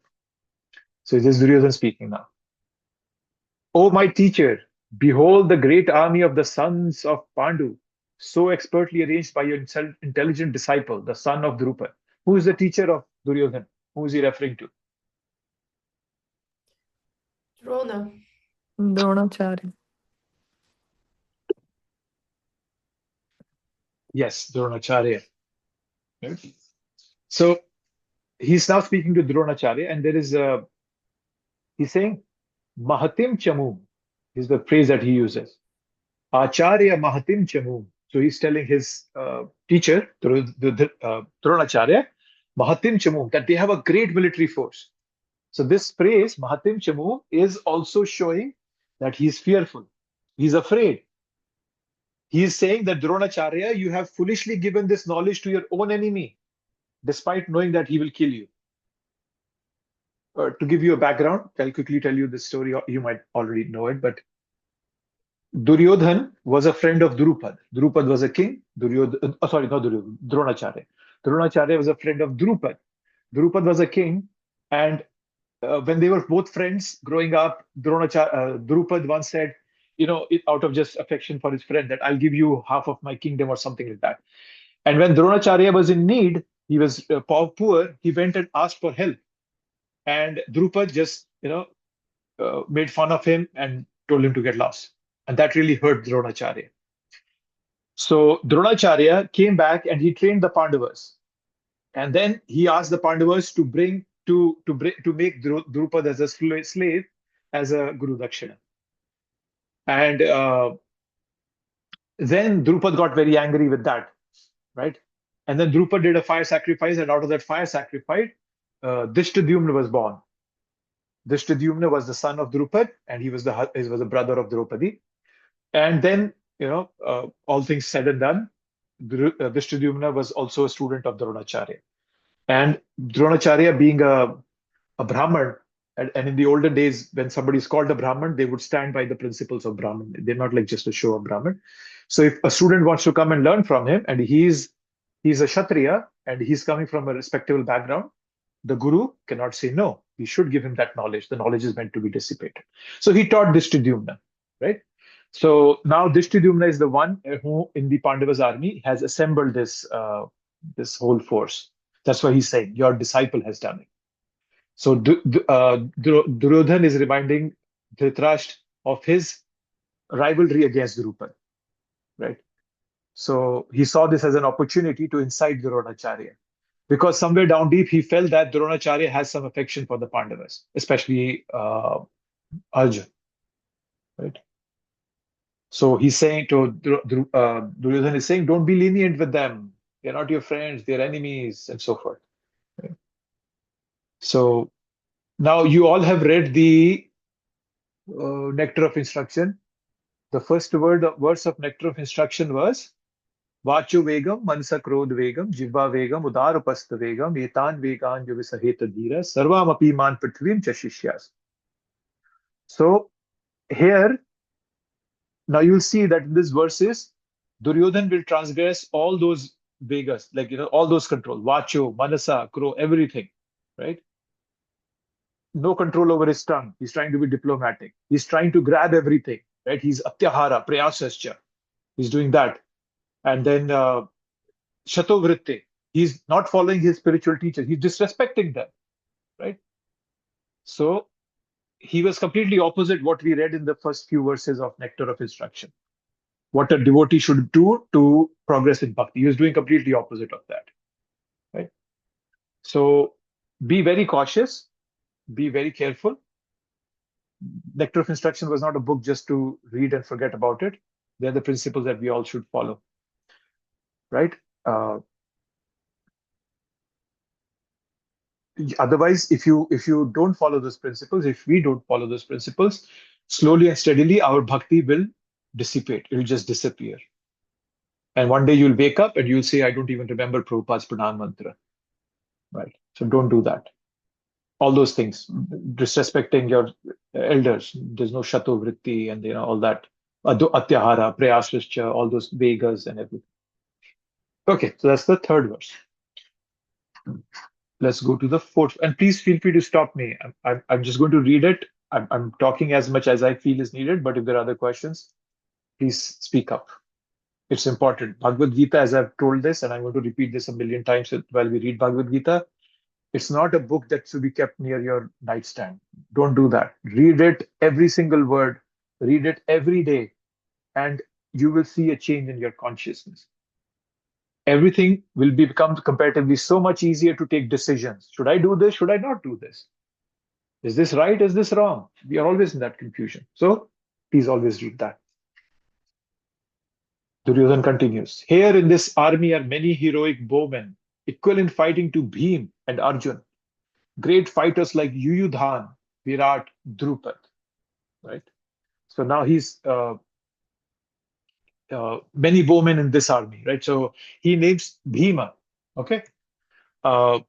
S1: So this is Duryodhan speaking now. O my teacher, behold the great army of the sons of Pandu, so expertly arranged by your intelligent disciple, the son of Drupad. Who is the teacher of Duryodhan? Who is he referring to?
S5: Drona.
S6: Dronacharya.
S1: Yes, Dronacharya. Right? So he's now speaking to Dronacharya, and he's saying, Mahatim Chamum is the phrase that he uses. Acharya Mahatim Chamum. So he's telling his teacher, Dronacharya, Mahatim Chamum, that they have a great military force. So this phrase, Mahatim Chamum, is also showing that he's fearful. He's afraid. He is saying that Dronacharya, you have foolishly given this knowledge to your own enemy, despite knowing that he will kill you. To give you a background, I'll quickly tell you this story. You might already know it, but Duryodhan was a friend of Drupad. Drupad was a king. Sorry, not Duryodhan, Dronacharya. Dronacharya was a friend of Drupad. Drupad was a king, and when they were both friends growing up, Drupad once said, out of just affection for his friend, that I'll give you half of my kingdom or something like that. And when Dronacharya was in need, he was poor, he went and asked for help. And Drupad just, made fun of him and told him to get lost. And that really hurt Dronacharya. So Dronacharya came back and he trained the Pandavas. And then he asked the Pandavas to make Drupad as a slave, as a Guru Dakshina. And then Drupad got very angry with that, right? And then Drupad did a fire sacrifice, and out of that fire sacrifice, Dishtadhyumna was born. Dishtadhyumna was the son of Drupad, and he was the brother of Draupadi. And then, all things said and done, Dishtadhyumna was also a student of Dronacharya. And Dronacharya being a Brahman, and in the olden days, when somebody is called a Brahman, they would stand by the principles of Brahman. They're not like just a show of Brahman. So if a student wants to come and learn from him, and he's a Kshatriya, and he's coming from a respectable background, the Guru cannot say no. He should give him that knowledge. The knowledge is meant to be dissipated. So he taught Dishtadhyumna, right? So now Dishtadhyumna is the one who, in the Pandavas' army, has assembled this whole force. That's why he's saying, your disciple has done it. So Duryodhan is reminding Dhritarashtra of his rivalry against Drupad, right? So he saw this as an opportunity to incite Dronacharya, because somewhere down deep he felt that Dronacharya has some affection for the Pandavas, especially Arjun, right? So he's saying to Duryodhan is saying, don't be lenient with them. They're not your friends, they're enemies, and so forth. Right? So now you all have read the Nectar of Instruction. The first verse of Nectar of Instruction was Vachu Vegam, Mansa Krodh Vegam, Jivva Vegam, Udarupastha Vegam, Etan Vegan Yovisaheta Dhira, Sarvam Api Man Prithvim Chashishyas. So here, now you'll see that in this verses, Duryodhan will transgress all those Vegas, like, all those control, Vacho, Manasa, Kro, everything, right? No control over his tongue. He's trying to be diplomatic. He's trying to grab everything, right? He's Atyahara, Prayasascha. He's doing that. And then Shatovritte. He's not following his spiritual teachers. He's disrespecting them, right? So he was completely opposite what we read in the first few verses of Nectar of Instruction. What a devotee should do to progress in bhakti. He was doing completely opposite of that, right? So be very cautious. Be very careful. Nectar of Instruction was not a book just to read and forget about it. They're the principles that we all should follow, right? Otherwise, if you don't follow those principles, if we don't follow those principles, slowly and steadily our bhakti will dissipate. It will just disappear. And one day you'll wake up and you'll say, I don't even remember Prabhupada's Pradhan Mantra, right? So don't do that. All those things, disrespecting your elders. There's no Shato Vritti and all that. Atyahara, Prayasascha, all those Vegas and everything. Okay, so that's the third verse. Let's go to the fourth. And please feel free to stop me. I'm just going to read it. I'm talking as much as I feel is needed, but if there are other questions, please speak up. It's important. Bhagavad Gita, as I've told this, and I'm going to repeat this a million times while we read Bhagavad Gita, it's not a book that should be kept near your nightstand. Don't do that. Read it, every single word. Read it every day, and you will see a change in your consciousness. everything will become comparatively so much easier to take decisions. Should I do this? Should I not do this? Is this right? Is this wrong? We are always in that confusion. So please always read that. Duryodhan continues. Here in this army are many heroic bowmen, equal in fighting to Bhim and Arjun. Great fighters like Yuyudhan, Virat, Drupad. Right. So now he's many bowmen in this army. Right. So he names Bhima. Okay. Uh,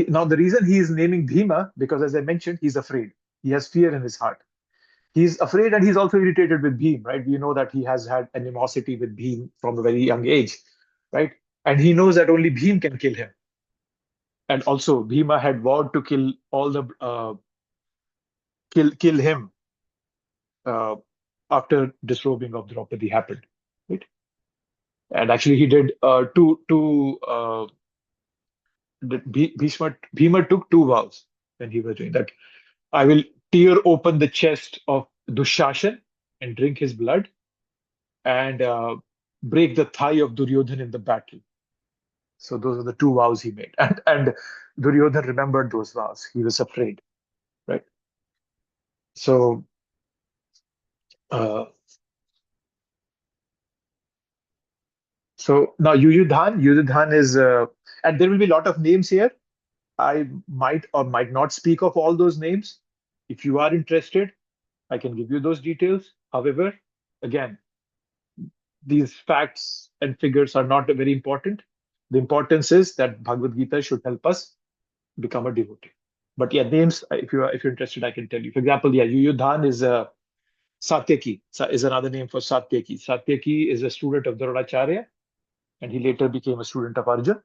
S1: now the reason he is naming Bhima because, as I mentioned, he's afraid. He has fear in his heart. He's afraid and he's also irritated with Bhim, right? We know that he has had animosity with Bhim from a very young age, right? And he knows that only Bhim can kill him. And also, Bhima had vowed to kill all the kill him uh, after disrobing of Draupadi happened, right? And actually, he did Bhima took two vows when he was doing that. I will tear open the chest of Dushashan and drink his blood, and break the thigh of Duryodhan in the battle. So those are the two vows he made, and Duryodhan remembered those vows. He was afraid, right? So uh, so now Yuyudhan is, and there will be a lot of names here. I might or might not speak of all those names. If you are interested, I can give you those details. However, again, these facts and figures are not very important. The importance is that Bhagavad Gita should help us become a devotee. But yeah, names, if you're interested, I can tell you. For example, yeah, Yuyudhan is Satyaki, is another name for Satyaki. Satyaki is a student of Dronacharya, and he later became a student of Arjun,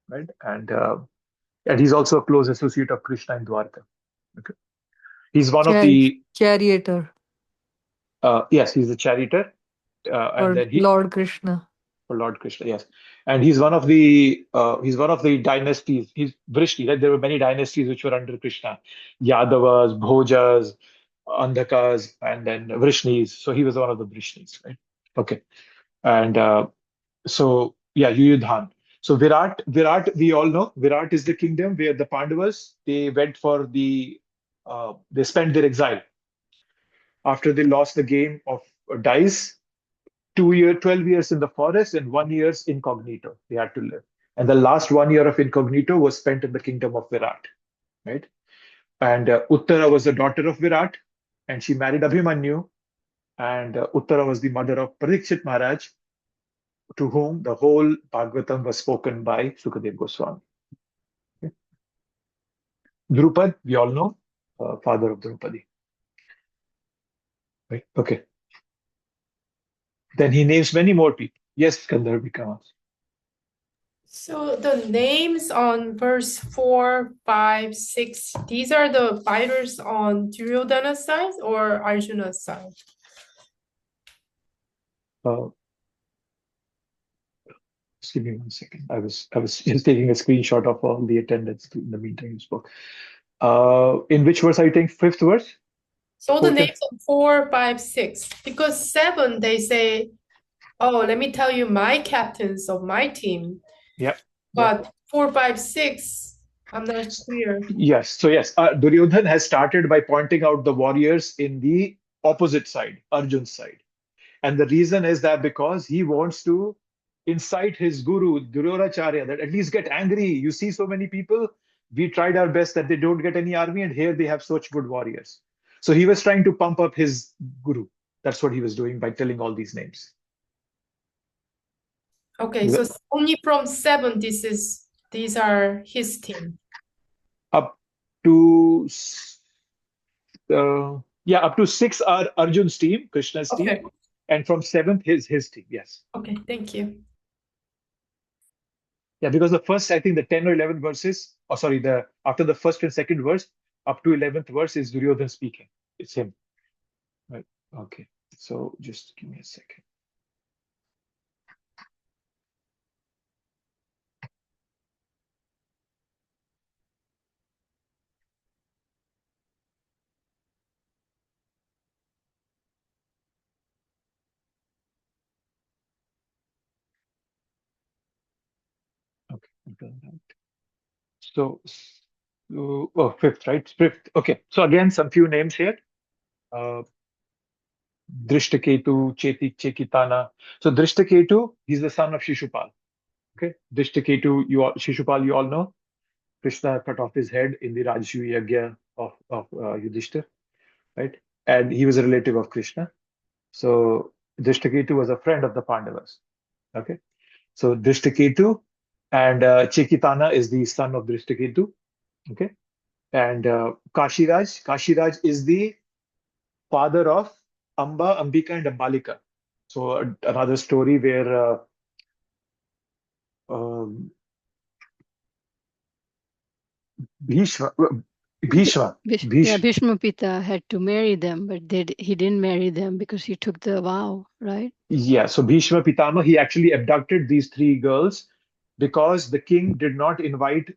S1: right? And he's also a close associate of Krishna in Dwarka. Okay, he's one of the
S6: Charioteer
S1: yes, he's the charioteer, and
S6: for
S1: then he
S6: Lord Krishna.
S1: for Lord Krishna, yes, and he's one of the dynasties. He's Vrishni, right? There were many dynasties which were under Krishna, Yadavas, Bhojas, Andhakas, and then Vrishnis. So he was one of the Vrishnis, right? Okay, and so yeah, Yuyudhan. So Virat, we all know Virat is the kingdom where the Pandavas they went for they spent their exile after they lost the game of dice. 12 years in the forest and 1 year incognito they had to live. And the last 1 year of incognito was spent in the kingdom of Virat, right? And Uttara was the daughter of Virat, and she married Abhimanyu. And Uttara was the mother of Parikshit Maharaj, to whom the whole Bhagavatam was spoken by Sukadev Goswami. Okay. Drupad, we all know, father of Draupadi. Right? Okay. Then he names many more people. Yes, Gandharv Vikrama.
S5: So the names on verse 4, 5, 6, these are the fighters on Duryodhana's side or Arjuna's side?
S1: Uh, just give me 1 second. I was just taking a screenshot of all the attendance in the meeting you spoke. In which verse are you taking? Fifth verse?
S5: So the
S1: Fourth and
S5: names on 4, 5, 6, because 7 they say, oh, let me tell you my captains of my team.
S1: yeah.
S5: But 4, 5, 6, I'm not clear.
S1: Yes. So yes, Duryodhan has started by pointing out the warriors in the opposite side, Arjun's side. And the reason is that because he wants to incite his guru, Duryodhacharya, that at least get angry. You see so many people, we tried our best that they don't get any army, and here they have such good warriors. So he was trying to pump up his guru. That's what he was doing by telling all these names.
S5: Okay, so only from 7, these are his team.
S1: Up to up to 6 are Arjun's team, Krishna's
S5: Okay.
S1: team, and from 7th his team. Yes.
S5: Okay, thank you.
S1: Yeah, because the first, I think the 10 or 11 verses, oh sorry, the after the first and second verse, up to 11th verse is Duryodhan speaking. It's him. Right. Okay. So just give me a second. So, fifth, right? Fifth. Okay. So again, some few names here. Drishtaketu, Chekitana. So Drishtaketu, he's the son of Shishupal. Okay. Drishtaketu, Shishupal, you all know. Krishna cut off his head in the Rajasuya Yagya of Yudhishthir, right? And he was a relative of Krishna. So Drishtaketu was a friend of the Pandavas. Okay. So Drishtaketu and Chekitana is the son of Drishtaketu. Okay. And Kashiraj is the father of Amba, Ambika, and Ambalika. So another story where Bhishma, Bhishma,
S3: Yeah, Bhishma Pita had to marry them, but he didn't marry them because he took the vow, right?
S1: Yeah, so Bhishma Pitama, he actually abducted these three girls because the king did not invite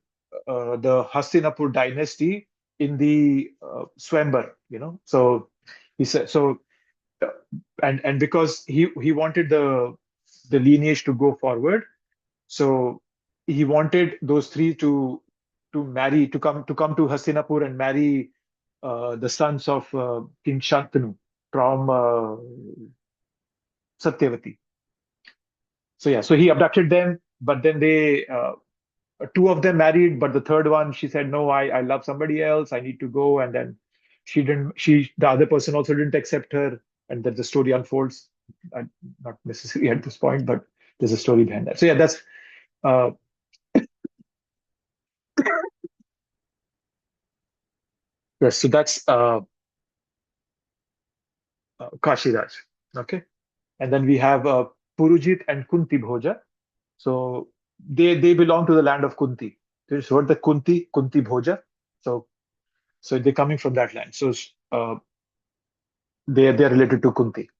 S1: the Hastinapur dynasty in the Swambar, So he said so, and because he wanted the lineage to go forward, so he wanted those three to marry to come to Hastinapur and marry the sons of King Shantanu from Satyavati. So yeah, so he abducted them, but then they two of them married, but the third one, she said, no, I love somebody else, I need to go. And then the other person also didn't accept her, and then the story unfolds. Not necessarily at this point, but there's a story behind that. So yeah, that's uh, yes, so that's Kashiraj. Okay. And then we have Purujit and Kunti Bhoja. So they belong to the land of Kunti. There's what the Kunti Bhoja. So they're coming from that land. So they're related to Kunti,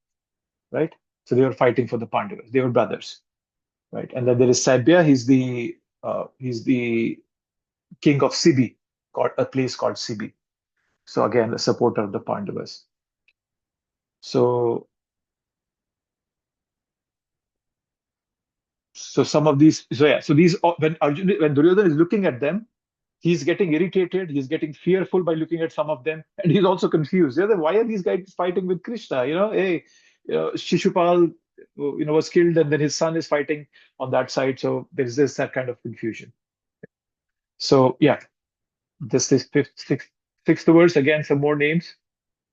S1: right? So they were fighting for the Pandavas. They were brothers, right? And then there is Sabya. He's the king of Sibi, a place called Sibi. So again, a supporter of the Pandavas. So some of these. So yeah. So these when Duryodhana is looking at them, he's getting irritated, he's getting fearful by looking at some of them, and he's also confused. Why are these guys fighting with Krishna? Hey, Shishupal, was killed, and then his son is fighting on that side. So there's that kind of confusion. So yeah, this is sixth verse again. Some more names: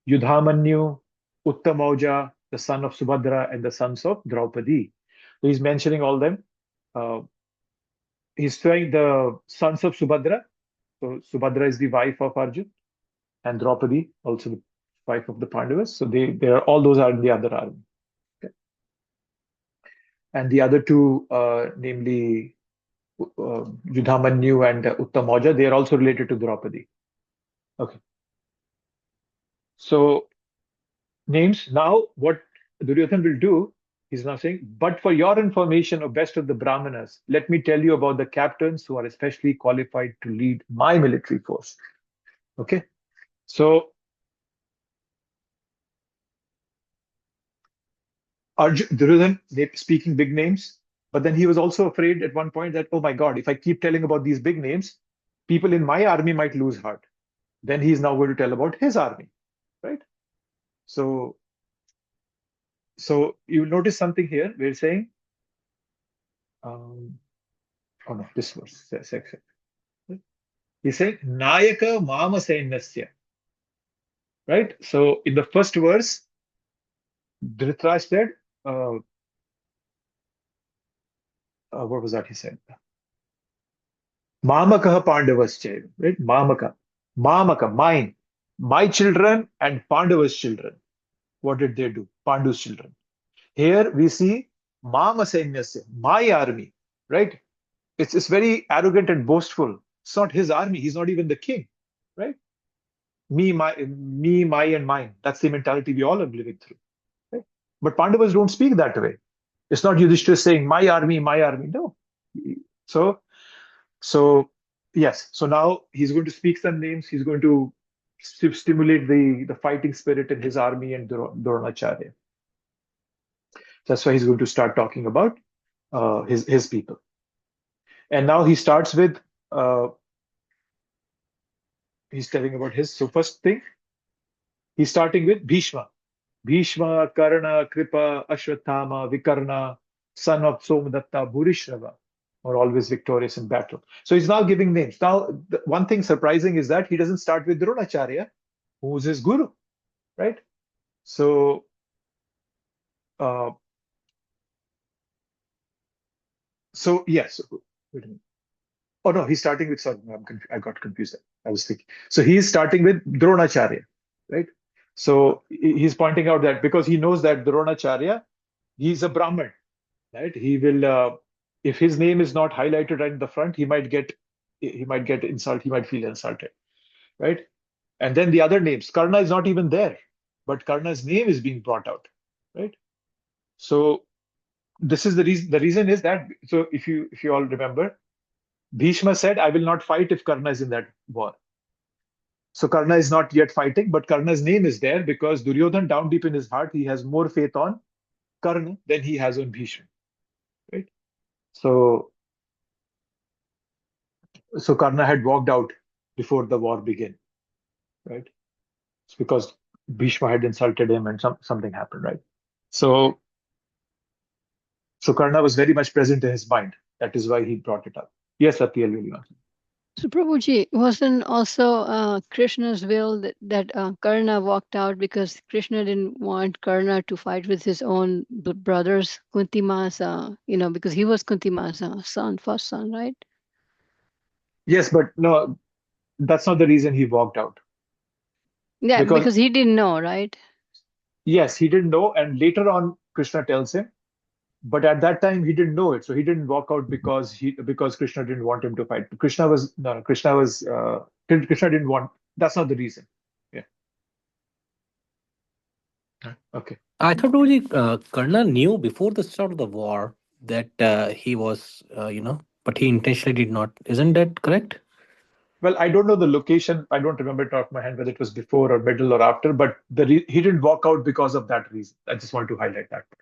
S1: Yudhamanyu, Uttamauja, the son of Subhadra, and the sons of Draupadi. So he's mentioning all them. He's showing the sons of Subhadra. So Subhadra is the wife of Arjun, and Draupadi, also the wife of the Pandavas. So all those are in the other army. Okay. And the other two, namely Yudhamanyu and Uttamauja, they are also related to Draupadi. Okay. So names. Now what Duryodhana will do, he's now saying, but for your information, O best of the Brahmanas, let me tell you about the captains who are especially qualified to lead my military force. Okay. So Duryodhana speaking big names, but then he was also afraid at one point that, oh my God, if I keep telling about these big names, people in my army might lose heart. Then he's now going to tell about his army, right? So you notice something here. We're saying, oh no, this verse section. He's saying Nayaka Mama Sainyasya, right? So in the first verse, Dhritarashtra said, what was that he said? Mamakaha Pandavascha, right? Mamaka, mine, my children and Pandava's children. What did they do? Pandu's children. Here we see Mama Sainyasya, my army, right? It's very arrogant and boastful. It's not his army. He's not even the king, right? Me, my, and mine. That's the mentality we all are living through, right? But Pandavas don't speak that way. It's not Yudhishthira saying my army, my army. No. So yes. So now he's going to speak some names. He's going to stimulate the fighting spirit in his army and Dronacharya. That's why he's going to start talking about his people. And now he starts with, he's telling about his. So first thing, he's starting with Bhishma. Bhishma, Karna, Kripa, Ashwathama, Vikarna, son of Somadatta, Bhurishrava, are always victorious in battle. So he's now giving names. Now, the one thing surprising is that he doesn't start with Dronacharya, who's his guru, right? So, uh, yes. Wait a minute. Oh no, he's starting with. Sorry, I got confused. I was thinking. So he's starting with Dronacharya, right? So he's pointing out that because he knows that Dronacharya, he's a Brahmin, right? He will, if his name is not highlighted right in the front, he might get insulted. He might feel insulted, right? And then the other names, Karna is not even there, but Karna's name is being brought out, right? So this is the reason. The reason is that, so if you all remember, Bhishma said, "I will not fight if Karna is in that war." So Karna is not yet fighting, but Karna's name is there because Duryodhan, down deep in his heart, he has more faith on Karna than he has on Bhishma, right? So Karna had walked out before the war began, right? It's because Bhishma had insulted him and something happened, right? So Karna was very much present in his mind. That is why he brought it up. Yes, Satyal, will you answer?
S3: So Prabhuji, wasn't also Krishna's will that Karna walked out because Krishna didn't want Karna to fight with his own brothers, Kuntima's, because he was Kuntima's son, first son, right?
S1: Yes, but no, that's not the reason he walked out.
S3: Yeah,
S1: Because
S3: because he didn't know, right?
S1: yes, he didn't know, and later on Krishna tells him, but at that time he didn't know it, so he didn't walk out because Krishna didn't want him to fight. Krishna didn't want. That's not the reason. Yeah. Okay.
S4: I thought Prabhuji, Karna knew before the start of the war that he was, but he intentionally did not. Isn't that correct?
S1: Well, I don't know the location. I don't remember it off my hand whether it was before or middle or after, but he didn't walk out because of that reason. I just want to highlight that part.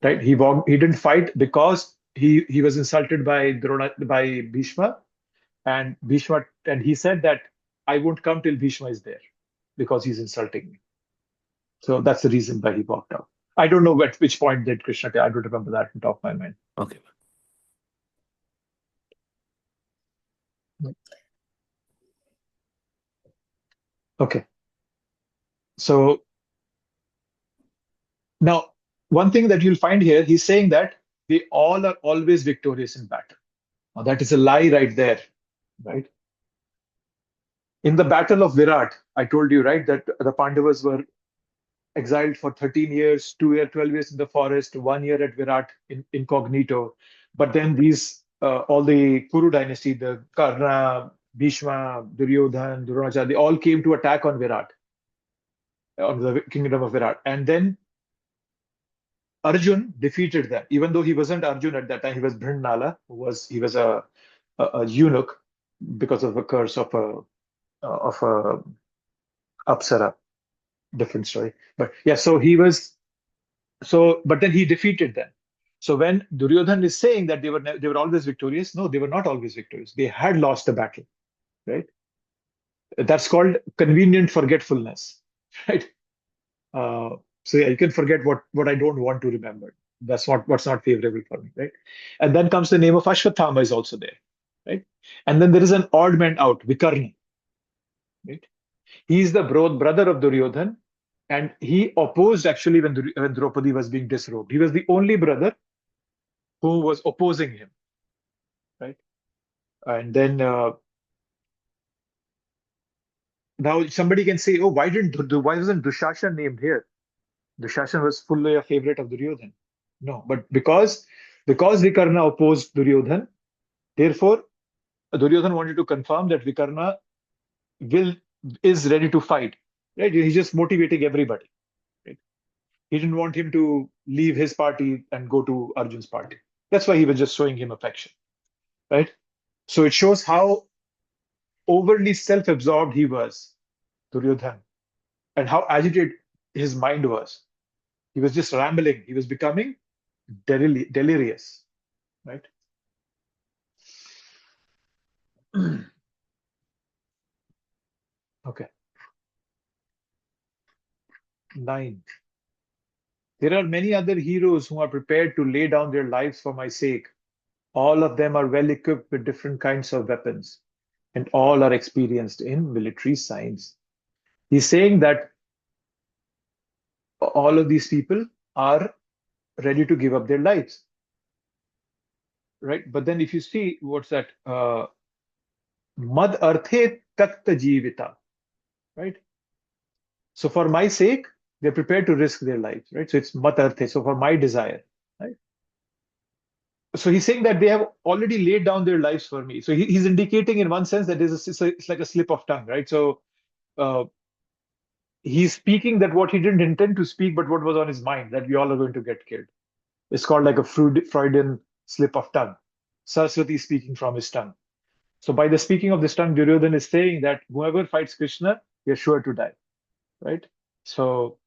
S1: Right? He didn't fight because he was insulted by Bhishma, and he said that I won't come till Bhishma is there because he's insulting me. So that's the reason why he walked out. I don't know at which point did Krishna tell. I don't remember that on top of my mind.
S4: Okay.
S1: Okay. So now, one thing that you'll find here, he's saying that they all are always victorious in battle. Now, that is a lie right there, right? In the Battle of Virat, I told you, right, that the Pandavas were exiled for 13 years, 12 years in the forest, 1 year at Virat incognito. But then all the Kuru dynasty, the Karna, Bhishma, Duryodhan, Dronacharya, they all came to attack on Virat, on the kingdom of Virat. And then Arjun defeated them, even though he wasn't Arjun at that time. He was Brindnala, he was a eunuch because of a curse of a Apsara. Different story, but yeah. But then he defeated them. So when Duryodhan is saying that they were always victorious, no, they were not always victorious. They had lost a battle, right? That's called convenient forgetfulness, right? So yeah, you can forget what I don't want to remember. That's what's not favorable for me, right? And then comes the name of Ashwathama is also there, right? And then there is an odd man out, Vikarna, right? He's the brother of Duryodhan, and he opposed actually when Draupadi was being disrobed. He was the only brother who was opposing him, right? And then now somebody can say, oh, why wasn't Dushashan named here? Dushashan was fully a favorite of Duryodhan. No, but because Vikarna opposed Duryodhan, therefore Duryodhan wanted to confirm that Vikarna is ready to fight. Right? He's just motivating everybody. Right? He didn't want him to leave his party and go to Arjun's party. That's why he was just showing him affection. Right? So it shows how overly self-absorbed he was, Duryodhan, and how agitated his mind was. He was just rambling. He was becoming delirious. Right? Okay. 9. There are many other heroes who are prepared to lay down their lives for my sake. All of them are well equipped with different kinds of weapons, and all are experienced in military science. He's saying that all of these people are ready to give up their lives, right? But then if you see what's that, mad arthe takta jivita, right? So for my sake, they're prepared to risk their lives, right? So it's mad arthe, so for my desire, right? So he's saying that they have already laid down their lives for me. So he's indicating in one sense that it's like a slip of tongue, right? So uh, he's speaking that what he didn't intend to speak, but what was on his mind, that we all are going to get killed. It's called like a Freudian slip of tongue. Saraswati speaking from his tongue. So by the speaking of this tongue, Duryodhana is saying that whoever fights Krishna, we are sure to die, right? So,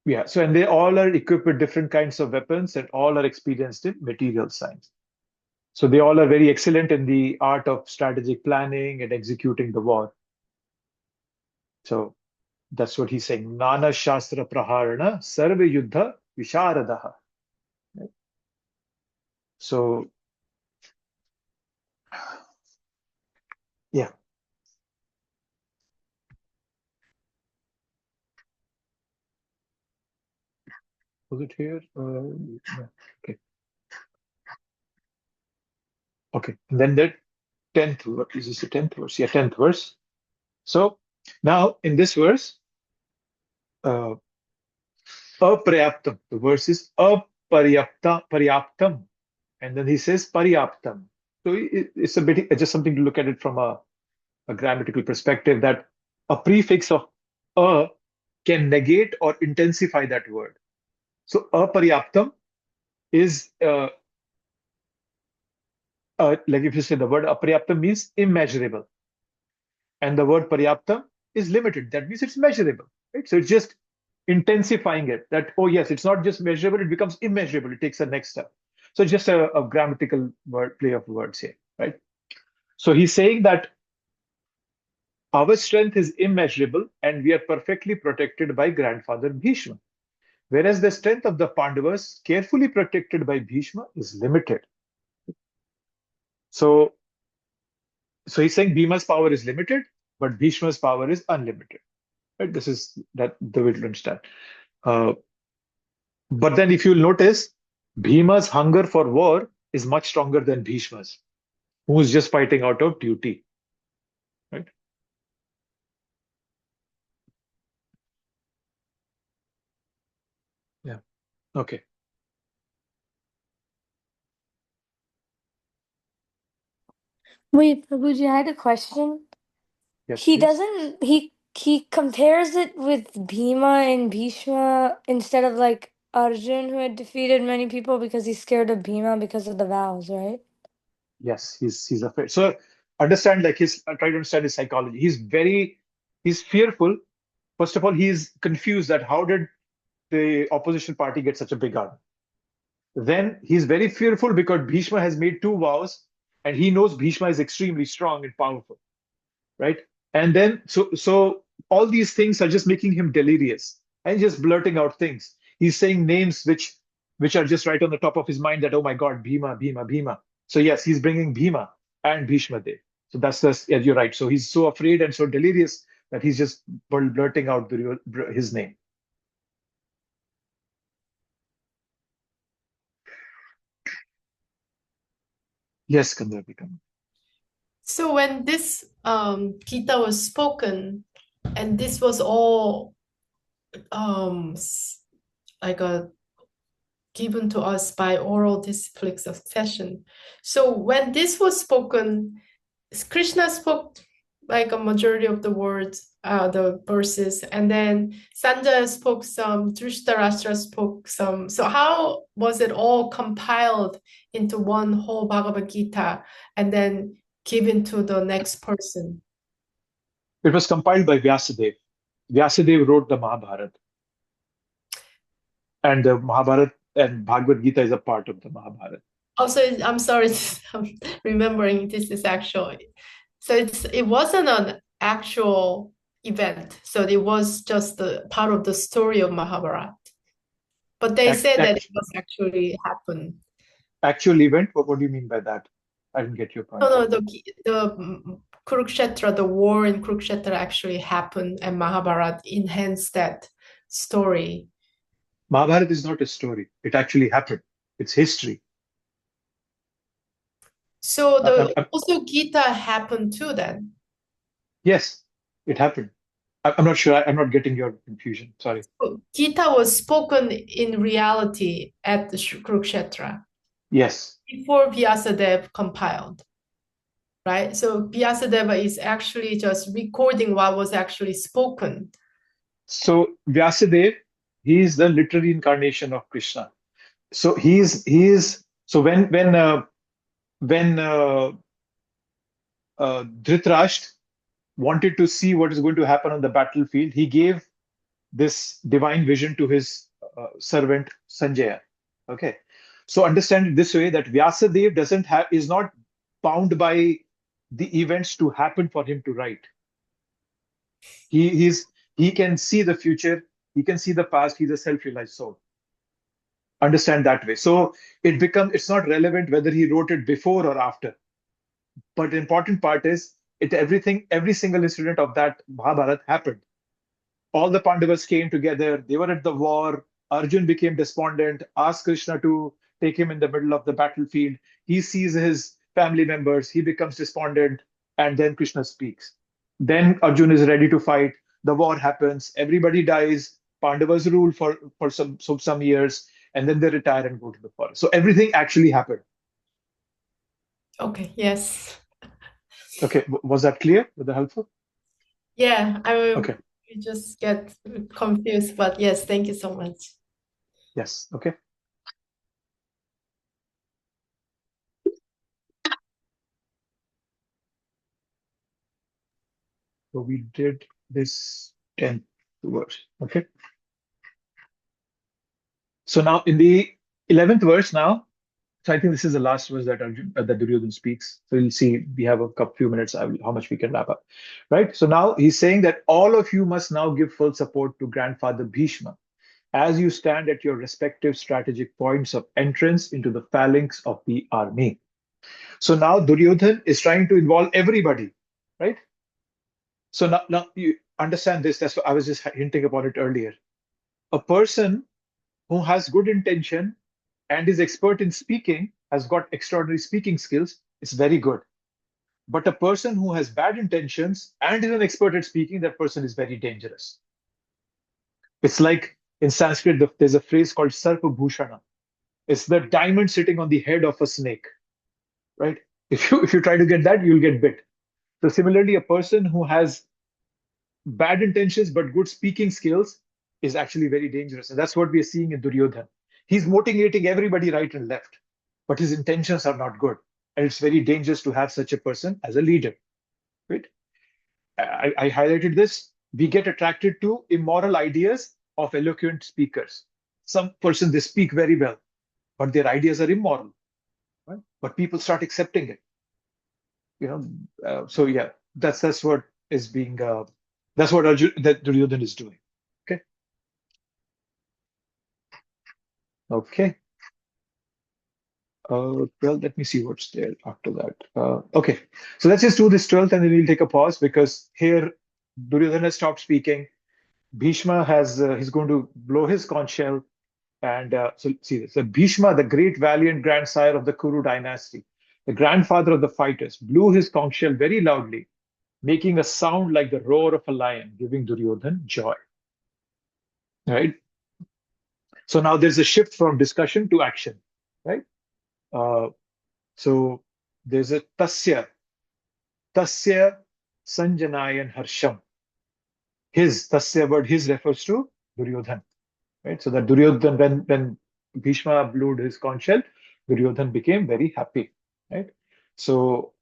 S1: yeah. So, and they all are equipped with different kinds of weapons, and all are experienced in material science. So they all are very excellent in the art of strategic planning and executing the war. So that's what he's saying. Nana Shastra Praharana Sarva Yuddha Visharadaha. Right? So, yeah. Was it here? Yeah. Okay. Okay. And then the 10th verse. Is this the 10th verse? Yeah, 10th verse. So now in this verse, Aprayaptam. The verse is Paryaptam. And then he says Paryaptam. So it's a bit, just something to look at it from a grammatical perspective, that a prefix of a can negate or intensify that word. So aparyaptam is like if you say the word aparyaptam means immeasurable, and the word paryaptam is limited. That means it's measurable, right? So it's just intensifying it. That, oh yes, it's not just measurable; it becomes immeasurable. It takes the next step. So just a grammatical word play of words here, right? So he's saying that our strength is immeasurable, and we are perfectly protected by grandfather Bhishma. Whereas the strength of the Pandavas, carefully protected by Bhishma, is limited. So he's saying Bhima's power is limited, but Bhishma's power is unlimited. Right? This is that the way to understand. But then if you'll notice, Bhima's hunger for war is much stronger than Bhishma's, who's just fighting out of duty. Right? Yeah. Okay.
S7: Wait, Prabhuji, I had a question.
S1: Yes,
S7: He
S1: please.
S7: doesn't he compares it with Bhima and Bhishma instead of like Arjun, who had defeated many people because he's scared of Bhima because of the vows, right?
S1: Yes, he's afraid. So understand, like try to understand his psychology. He's fearful. First of all, he's confused that how did the opposition party get such a big army? Then he's very fearful because Bhishma has made 2 vows, and he knows Bhishma is extremely strong and powerful, right? And then so all these things are just making him delirious and just blurting out things. He's saying names which are just right on the top of his mind, that, oh my God, Bhima, Bhima, Bhima. So yes, he's bringing Bhima and Bhishma there. So yeah, you're right. So he's so afraid and so delirious that he's just blurting out his name. Yes, Kandar.
S5: So when this Gita was spoken, and this was all like a given to us by oral disciplic succession. So when this was spoken, Krishna spoke like a majority of the words, the verses, and then Sanjaya spoke some, Dhritarashtra spoke some. So how was it all compiled into one whole Bhagavad Gita and then given to the next person?
S1: It was compiled by Vyasadeva. Vyasadeva wrote the Mahabharata. And the Mahabharata and Bhagavad Gita is a part of the Mahabharata.
S5: Also, I'm sorry, I'm remembering this is actually, so it wasn't an actual event. So it was just the part of the story of Mahabharata. But they said that it was actually happened.
S1: Actual event? What do you mean by that? I didn't get your point.
S5: No, the Kurukshetra, the war in Kurukshetra actually happened, and Mahabharata enhanced that story.
S1: Mahabharata is not a story. It actually happened. It's history.
S5: So also Gita happened too then?
S1: Yes, it happened. I'm not sure. I'm not getting your confusion. Sorry.
S5: So Gita was spoken in reality at the Kurukshetra.
S1: Yes.
S5: Before Vyasadeva compiled, right? So Vyasadeva is actually just recording what was actually spoken.
S1: So Vyasadeva, he is the literary incarnation of Krishna. So he is. So when Dhritarashtra wanted to see what is going to happen on the battlefield, he gave this divine vision to his servant Sanjaya. Okay, so understand it this way, that Vyasadeva is not bound by the events to happen for him to write. He can see the future, he can see the past. He's a self-realized soul. Understand that way. So it's not relevant whether he wrote it before or after. But the important part is every single incident of that Mahabharata happened. All the Pandavas came together, they were at the war. Arjun became despondent, asked Krishna to take him in the middle of the battlefield. He sees his family members, he becomes despondent, and then Krishna speaks. Then Arjun is ready to fight. The war happens, everybody dies. Pandavas rule for some years, and then they retire and go to the forest. So everything actually happened.
S5: Okay, yes.
S1: Okay, was that clear? Was that helpful?
S5: Yeah,
S1: okay.
S5: You just get confused, but yes, thank you so much.
S1: Yes, okay. So we did this 10th verse, okay? So now in the 11th verse now, so I think this is the last verse that Duryodhana speaks. So you'll see we have a few minutes, how much we can wrap up, right? So now he's saying that all of you must now give full support to grandfather Bhishma as you stand at your respective strategic points of entrance into the phalanx of the army. So now Duryodhana is trying to involve everybody, right? So now you understand this. That's what I was just hinting upon it earlier. A person who has good intention and is expert in speaking, has got extraordinary speaking skills, is very good. But a person who has bad intentions and is an expert at speaking, that person is very dangerous. It's like in Sanskrit, there's a phrase called Sarpa Bhushana. It's the diamond sitting on the head of a snake, right? If you try to get that, you'll get bit. So similarly, a person who has bad intentions but good speaking skills is actually very dangerous. And that's what we are seeing in Duryodhana. He's motivating everybody right and left, but his intentions are not good. And it's very dangerous to have such a person as a leader, right? I highlighted this. We get attracted to immoral ideas of eloquent speakers. Some person, they speak very well, but their ideas are immoral, right? But people start accepting it. So yeah, that's what is being, that's what that Duryodhana is doing. Okay. Okay. Well, let me see what's there after that. Okay, so let's just do this 12th and then we'll take a pause, because here Duryodhana stopped speaking. Bhishma he's going to blow his conch shell. And so see this. So Bhishma, the great valiant grandsire of the Kuru dynasty, the grandfather of the fighters, blew his conch shell very loudly, making a sound like the roar of a lion, giving Duryodhana joy. Right? So now there's a shift from discussion to action, right? So there's a tasya sanjanayan harsham. His tasya word, his refers to Duryodhana, right? So that Duryodhana, when Bhishma blew his conch shell, Duryodhana became very happy, right? So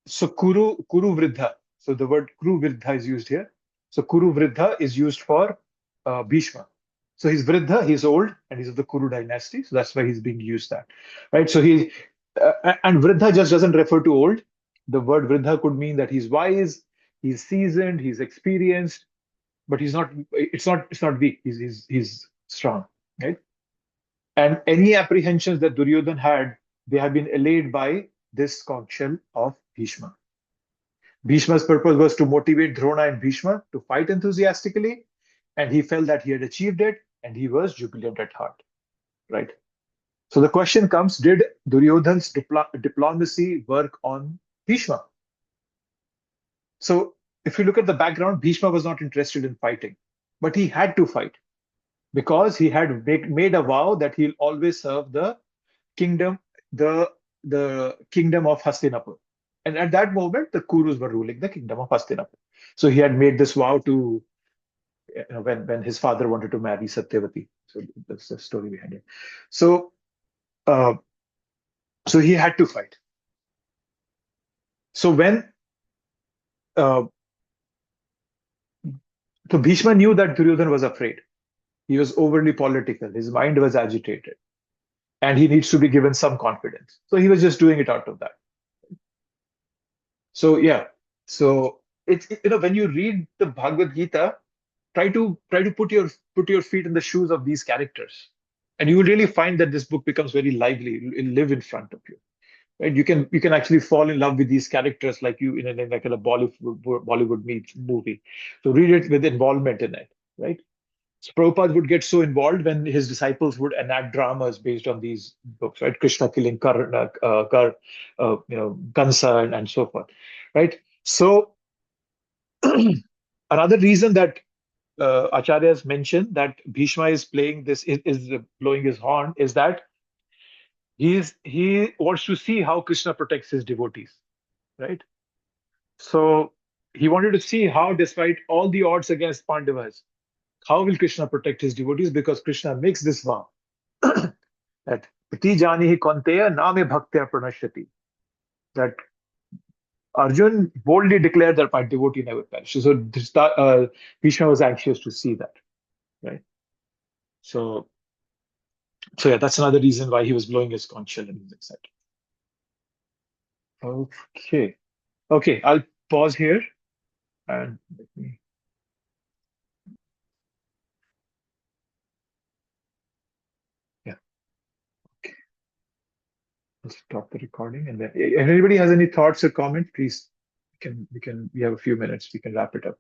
S1: Kuru Vridha. So the word Kuru Vridha is used here. So Kuru Vridha is used for Bhishma. So he's Vridha, he's old, and he's of the Kuru dynasty. So that's why he's being used that, right? So and Vridha just doesn't refer to old. The word vridha could mean that he's wise, he's seasoned, he's experienced, but he's not. It's not weak. He's strong, right? And any apprehensions that Duryodhan had, they have been allayed by this conch shell of Bhishma. Bhishma's purpose was to motivate Drona and Bhishma to fight enthusiastically, and he felt that he had achieved it, and he was jubilant at heart, right? So the question comes, did Duryodhan's diplomacy work on Bhishma? So if you look at the background, Bhishma was not interested in fighting, but he had to fight because he had made a vow that he'll always serve the kingdom, the kingdom of Hastinapur. And at that moment, the Kurus were ruling the kingdom of Hastinapur. So he had made this vow to, when his father wanted to marry Satyavati. So that's the story behind it. So, so he had to fight. So when, so Bhishma knew that Duryodhan was afraid. He was overly political. His mind was agitated. And he needs to be given some confidence. So he was just doing it out of that. So yeah, so it's when you read the Bhagavad Gita, try to put your feet in the shoes of these characters, and you will really find that this book becomes very lively. It'll live in front of you, right? You can actually fall in love with these characters like you in like a Bollywood movie. So read it with involvement in it, right? So Prabhupada would get so involved when his disciples would enact dramas based on these books, right? Krishna killing Kansa and so forth, right? So another reason that Acharyas mentioned that Bhishma is playing this is blowing his horn is that he wants to see how Krishna protects his devotees, right? So he wanted to see how, despite all the odds against Pandavas, how will Krishna protect his devotees? Because Krishna makes this vow that Pati jani hi konteya name bhaktya pranashyati. That Arjun boldly declared that my devotee never perishes. So Bhishma was anxious to see that, right? So yeah, that's another reason why he was blowing his conch shell and he was excited. Okay, I'll pause here and let me. Yeah. Okay. I'll stop the recording and then if anybody has any thoughts or comments, please we have a few minutes, we can wrap it up.